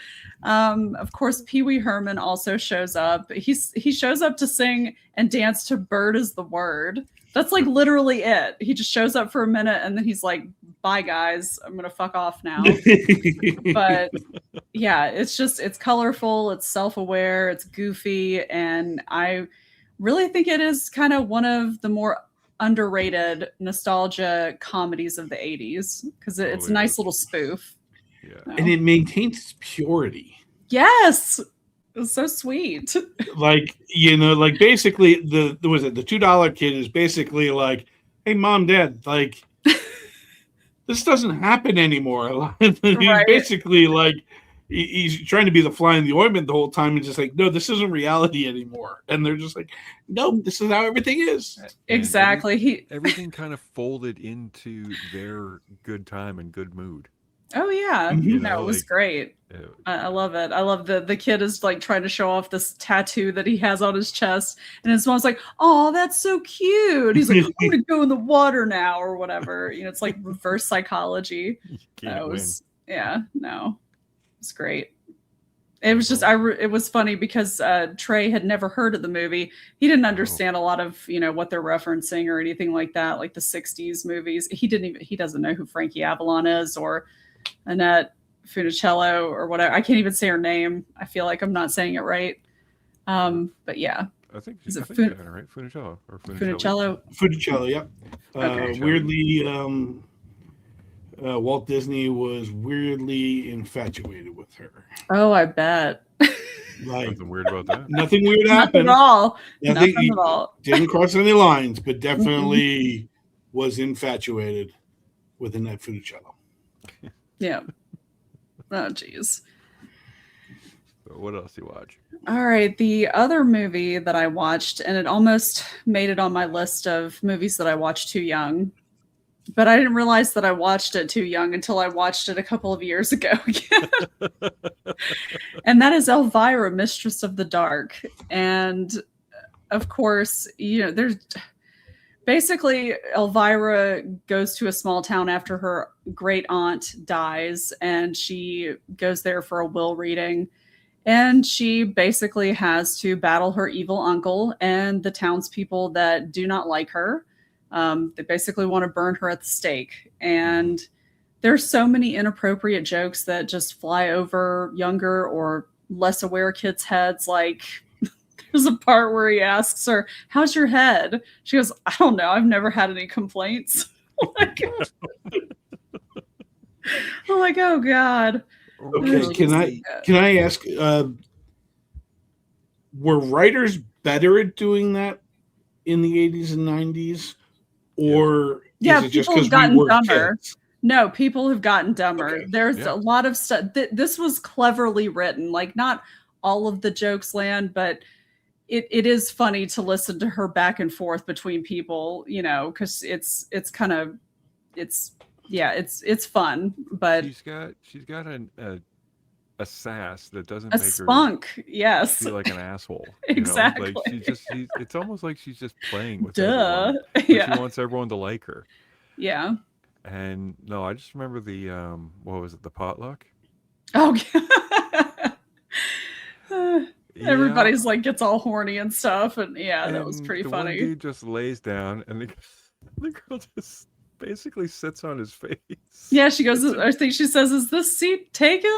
Of course, Pee Wee Herman also shows up. He shows up to sing and dance to Bird is the Word. That's like literally it. He just shows up for a minute and then he's like, bye guys, I'm gonna fuck off now. But yeah, it's colorful, it's self-aware, it's goofy, and I really think it is kind of one of the more underrated nostalgia comedies of the 80s because it's a Totally nice is. little spoof. Yeah. you know? And it maintains its purity. Yes, it was so sweet. Like, you know, like basically the $2 kid is basically like, hey, mom, dad, like this doesn't happen anymore. He's Right. basically like he's trying to be the fly in the ointment the whole time and just like, no, this isn't reality anymore. And they're just like, nope, this is how everything is. And Exactly. everything kind of folded into their good time and good mood. Oh yeah, Mhm. You no, know, it was like, great. I love it. I love the kid is like trying to show off this tattoo that he has on his chest, and his mom's like, "Oh, that's so cute." He's like, "I'm gonna go in the water now," or whatever. You know, it's like reverse psychology. you can't win. Yeah, no, it's great. It was just it was funny because Trey had never heard of the movie. He didn't understand a lot of what they're referencing or anything like that, like the '60s movies. He doesn't know who Frankie Avalon is or Annette Funicello or whatever. I can't even say her name. I feel like I'm not saying it right. But yeah, I think Is I it think you got it right. Funicello or Funicello. Funicello, yep. Okay. Weirdly, Walt Disney was weirdly infatuated with her. Oh, I bet. Like Nothing weird about that. nothing weird Nothing happened. at all. Nothing, Nothing at all. didn't cross any lines, but definitely was infatuated with Annette Funicello. Yeah. Oh, geez. So what else do you watch? All right. The other movie that I watched, and it almost made it on my list of movies that I watched too young, but I didn't realize that I watched it too young until I watched it a couple of years ago. And that is Elvira, Mistress of the Dark. And of course, there's basically Elvira goes to a small town after her great aunt dies, and she goes there for a will reading. And she basically has to battle her evil uncle and the townspeople that do not like her. They basically want to burn her at the stake. And there's so many inappropriate jokes that just fly over younger or less aware kids' heads. Like there's a part where he asks her, "How's your head?" She goes, "I don't know. I've never had any complaints." I'm like, oh God. Okay, can I ask? Were writers better at doing that in the 80s and 90s, or Yeah, is it just people have because gotten we were dumber. kids? No, people have gotten dumber. Okay. There's Yeah. a lot of stuff. This was cleverly written. Like not all of the jokes land, but it is funny to listen to her back and forth between people. Because it's fun. But She's got a sass that doesn't a make her spunk, yes, feel like an asshole. Exactly. Like it's almost like she's just playing with duh, everyone. But yeah, she wants everyone to like her. yeah. And no, I just remember the what was it, the potluck? Oh, Yeah. everybody's like gets all horny and stuff, and yeah, that was And pretty the one funny. dude just lays down, and the girl just basically sits on his face. Yeah, she goes. I think she says, "Is this seat taken?"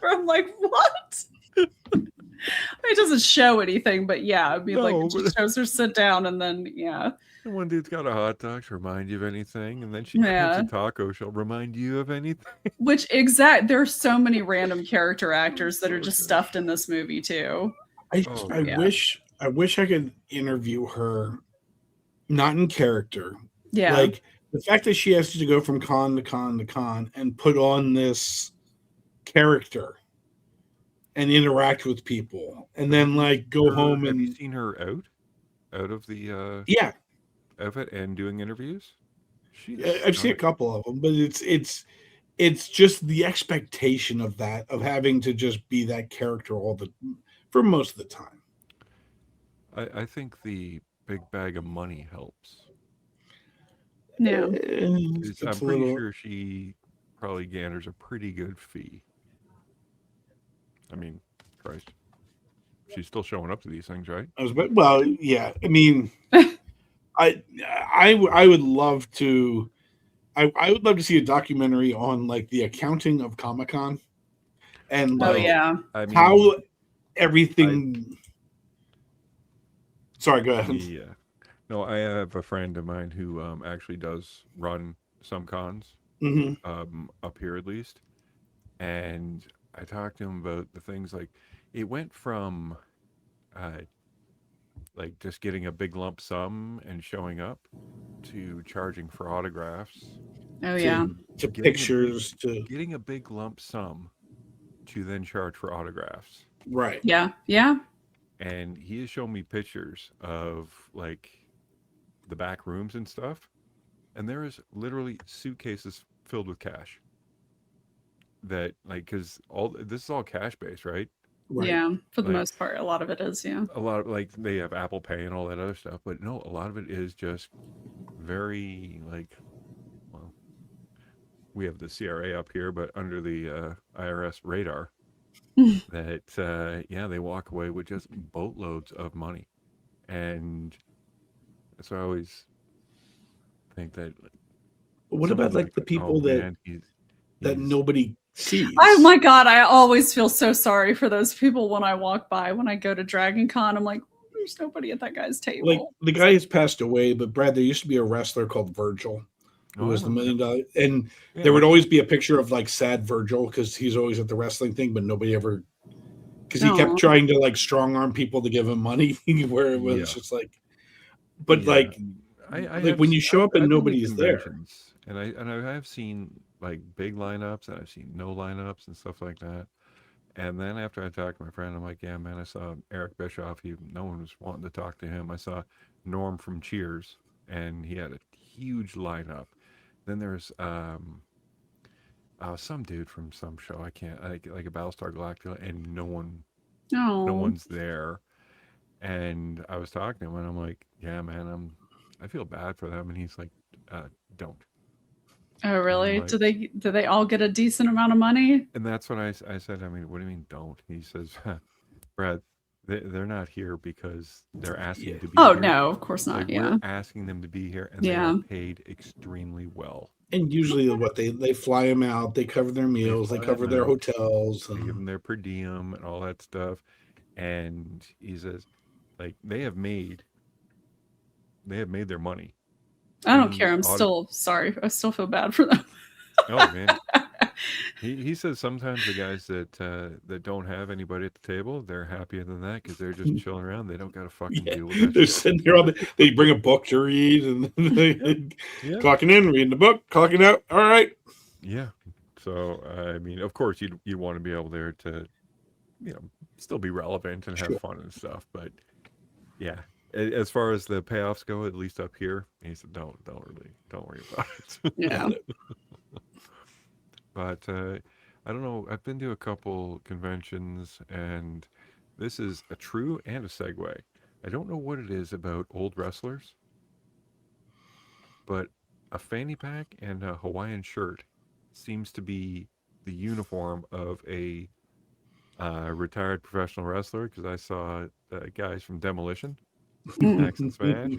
I'm like, "What?" It doesn't show anything, but yeah, I mean, like No, it just but- shows her sit down, and then yeah, And one dude's got a hot dog to remind you of anything, and then she Yeah. grabs a taco, she'll remind you of anything. which there's so many random character actors that are just stuffed in this movie too. I yeah. wish I could interview her, not in character. Yeah, Like the fact that she has to go from con to con to con and put on this character and interact with people, and then like go home Have you and seen her out of the yeah, of it and doing interviews? I've seen a couple of them, but it's just the expectation of that, of having to just be that character for most of the time. I think the big bag of money helps. yeah. I'm It's pretty sure she probably gathers a pretty good fee. I mean, Christ, she's still showing up to these things, right? Well, yeah. I mean, I would love to. I would love to see a documentary on like the accounting of Comic-Con and Oh like yeah, I mean, how everything. Sorry, go ahead. Yeah. No, I have a friend of mine who actually does run some cons, Hmm. up here at least. And I talked to him about the things like it went from uh, like just getting a big lump sum and showing up to charging for autographs, Oh yeah. To getting a big pictures, to getting a big lump sum to then charge for autographs. right. Yeah. Yeah. And he has shown me pictures of like the back rooms and stuff, and there is literally suitcases filled with cash. That like because all this is all cash based, right? Right. Yeah. For the Like most part, a lot of it is. Yeah. a lot of like they have Apple Pay and all that other stuff, but no, a lot of it is just very like well, we have the CRA up here, but under the IRS radar, that yeah, they walk away with just boatloads of money, and so I always think that What about somebody's like the oh people that man, that he's nobody sees? Oh my god, I always feel so sorry for those people when I walk by. When I go to Dragon Con, I'm like, there's nobody at that guy's table. Like the guy has passed away, but Brad, there used to be a wrestler called Virgil who oh, I was the remember $1 him. million, and Yeah, there would right. always be a picture of like sad Virgil because he's always at the wrestling thing, but nobody ever because he kept Aw. trying to like strong arm people to give him money, where it was Yeah. just like, but Yeah, like I like have when you show up and I've been to nobody's there. conventions, and I have seen like big lineups, and I've seen no lineups and stuff like that. And then after I talked to my friend, I'm like, yeah, man, I saw Eric Bischoff. No one was wanting to talk to him. I saw Norm from Cheers, and he had a huge lineup. Then there's some dude from some show. I can't like a Battlestar Galactica, and no Oh. one's there. And I was talking to him, and I'm like, yeah, man, I feel bad for them. And he's like, don't. Oh And I'm really? like, Do they all get a decent amount of money? and that's what I said. I mean, what do you mean don't? He says, Brad, they're not here because they're asking Yeah. to be Oh here. no, of course not. Like Yeah. we're asking them to be here, and they Yeah. are paid extremely well. And usually, what they fly them out, they cover their meals, they fly cover them their out. hotels. They give them their per diem and all that stuff. And he says, like they have made their money. I don't These care. I'm auto- still sorry. I still feel bad for them. Oh man, he says sometimes the guys that don't have anybody at the table, they're happier than that because they're just chilling around. They don't got to fucking Yeah, deal with that they're shit. sitting there all day. They bring a book to read, and they Yeah. clocking in, reading the book, clocking out. All right. Yeah. So I mean, of course, you want to be able there to, still be relevant and have Sure. fun and stuff. But yeah, as far as the payoffs go, at least up here, he said, don't worry about it. Yeah. Got it. But I don't know. I've been to a couple conventions, and this is a true and a segue. I don't know what it is about old wrestlers, but a fanny pack and a Hawaiian shirt seems to be the uniform of a retired professional wrestler. Because I saw guys from Demolition, Max and Smash,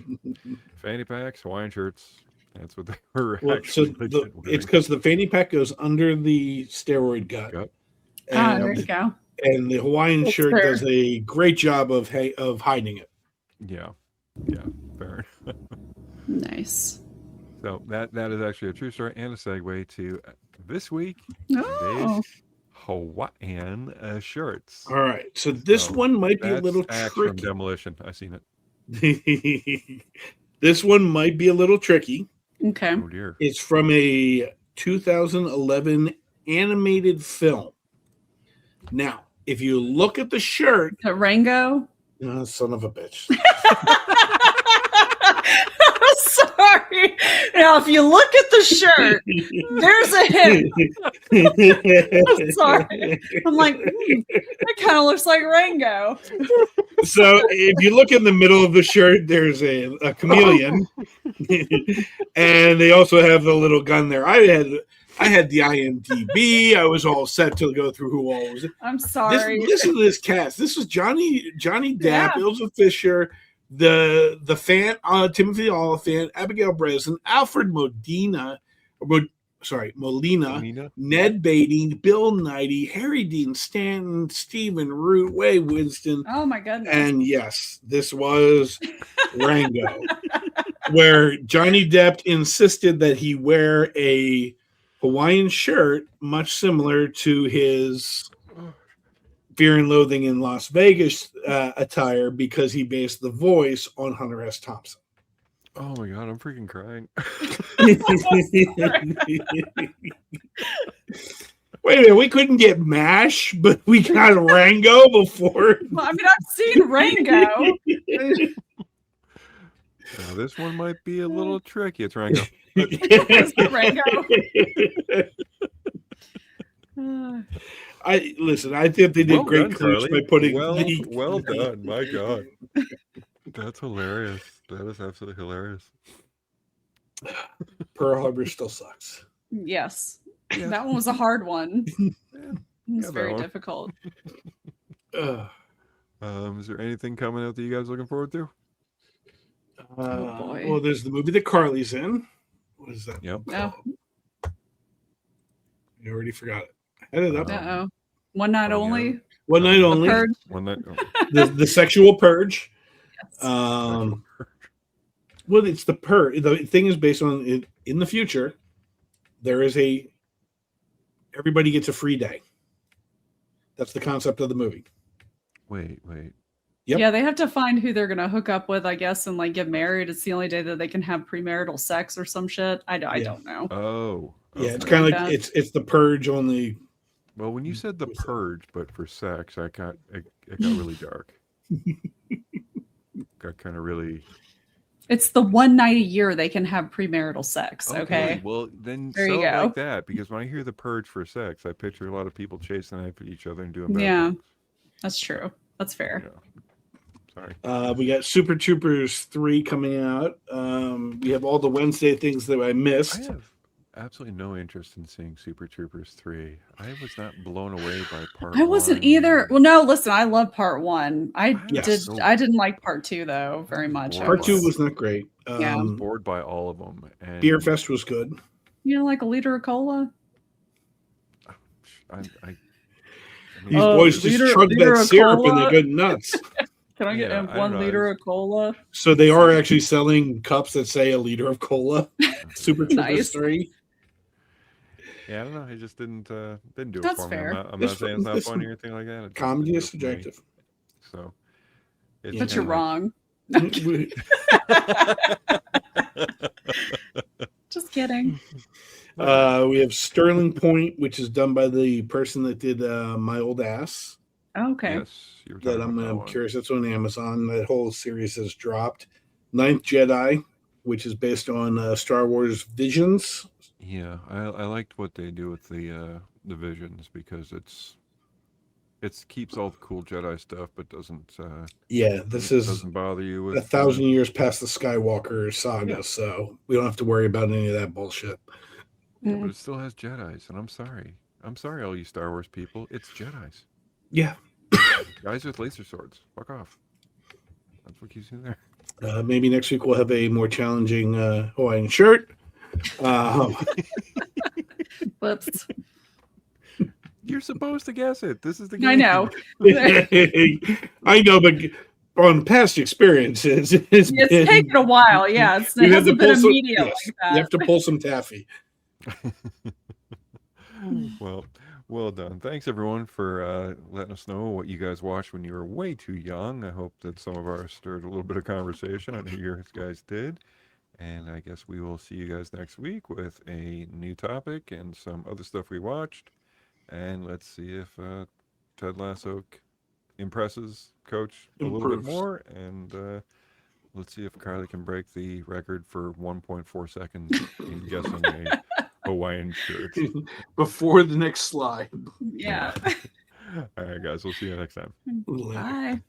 fanny packs, Hawaiian shirts. That's what they were Well, so actually legit wearing. it's because the fanny pack goes under the steroid gut, Gut. Ah, there and you go. and the Hawaiian That's shirt fair. does a great job of hiding it. Yeah, fair. Nice. So that is actually a true story and a segue to this week. Oh. Today's Hawaiian shirts. All right, so this So one might be a That's little Axe from tricky. Demolition. I seen it. This one might be a little tricky. Okay. Oh dear. It's from a 2011 animated film. Now, if you look at the shirt, The Rango. son of a bitch. Sorry. Now, if you look at the shirt, there's a hint. Sorry. I'm like, that kind of looks like Rango. So if you look in the middle of the shirt, there's a chameleon, and they also have the little gun there. I had the IMDb. I was all set to go through who all was. I'm sorry. Listen to this cast. This was Johnny Depp, Yeah. Ilsa Fisher, the fan, Timothy Oliphant, Abigail Breslin, Alfred Molina, Molina, Nina? Ned Beatty, Bill Nighy, Harry Dean Stanton, Stephen Root, Way Winston. Oh my goodness. And yes, this was Rango, where Johnny Depp insisted that he wear a Hawaiian shirt, much similar to his Fear and Loathing in Las Vegas attire, because he based the voice on Hunter S. Thompson. Oh my god, I'm freaking crying. Wait a minute, we couldn't get MASH, but we got Rango before. Well, I mean, I've seen Rango. Now, this one might be a little tricky. It's Rango. Is it Rango? I think they did Well great done, cleats Carly. by putting well done. My god. That's hilarious. That is absolutely hilarious. Pearl Harbor still sucks. Yes. Yeah. That one was a hard one. It was that very one. difficult. Is there anything coming out that you guys are looking forward to? Oh, boy. Well, there's the movie that Carly's in. What is that? Yep. No. You already forgot it. I had it up. Uh-oh. One night Oh, yeah. only. One night The only. Purge. One that. The sexual purge. Yes. Well, it's the purge. The thing is based on it in the future. There is everybody gets a free day. That's the concept of the movie. Wait. Yep. Yeah, they have to find who they're gonna hook up with, I guess, and like get married. It's the only day that they can have premarital sex or some shit. I don't know. Oh. Yeah, it's okay. kind of Like like that. it's the purge only. Well, when you said the purge, but for sex, it got really dark. Got kind of really. It's the one night a year they can have premarital sex. Okay. Well, then There you sell it go. like that, because when I hear the purge for sex, I picture a lot of people chasing after each other and doing bad Yeah. things. That's true. That's fair. Yeah. Sorry. We got Super Troopers 3 coming out. We have all the Wednesday things that I missed. I have absolutely no interest in seeing Super Troopers 3. I was not blown away by part I wasn't 1. either. Well, no, listen, I love part one. Yes. I didn't like part two though very much. Part Part 2 was not great. Yeah. I was bored by all of them. And Beer Fest was good. You know, like a liter of cola. I These mean, boys just liter- chug liter that of syrup and cola? they go nuts. Can I get Yeah, I 1 don't know. liter of cola? So they are actually selling cups that say a liter of cola. Super Troopers Nice. 3. Yeah, I don't know. It just didn't do it That's for me. fair. I'm not It's saying it's fun- not it's funny or anything like that. It just Comedy didn't is do it for me. subjective. So, But But you're kinda- wrong. Just kidding. We have Sterling Point, which is done by the person that did My Old Ass. Okay. Yes, you were talking That I'm about that one. curious. That's on Amazon. That whole series has dropped. Ninth Jedi, which is based on Star Wars Visions. Yeah, I liked what they do with the visions, because it keeps all the cool Jedi stuff, but doesn't Yeah, this is doesn't bother you with 1,000 years past the Skywalker saga, Yeah. so we don't have to worry about any of that bullshit. Yeah, but it still has Jedis, and I'm sorry, all you Star Wars people. It's Jedis, Yeah, guys with laser swords. Fuck off. That's what keeps you there. maybe next week we'll have a more challenging Hawaiian shirt. Whoops. You're supposed to guess it. This is the game. I know. I know, but on past experiences, it's been- taken a while. Yeah, it you have to hasn't been pull some- immediate yes, like that. You have to pull some taffy. Well done. Thanks everyone for letting us know what you guys watched when you were way too young. I hope that some of ours stirred a little bit of conversation. I know you guys did. And I guess we will see you guys next week with a new topic and some other stuff we watched. And let's see if Ted Lasso impresses Coach a little bit Improves. more. And let's see if Carly can break the record for 1.4 seconds in guessing a Hawaiian shirt. Before the next slide. Yeah. All right, guys. We'll see you next time. Bye.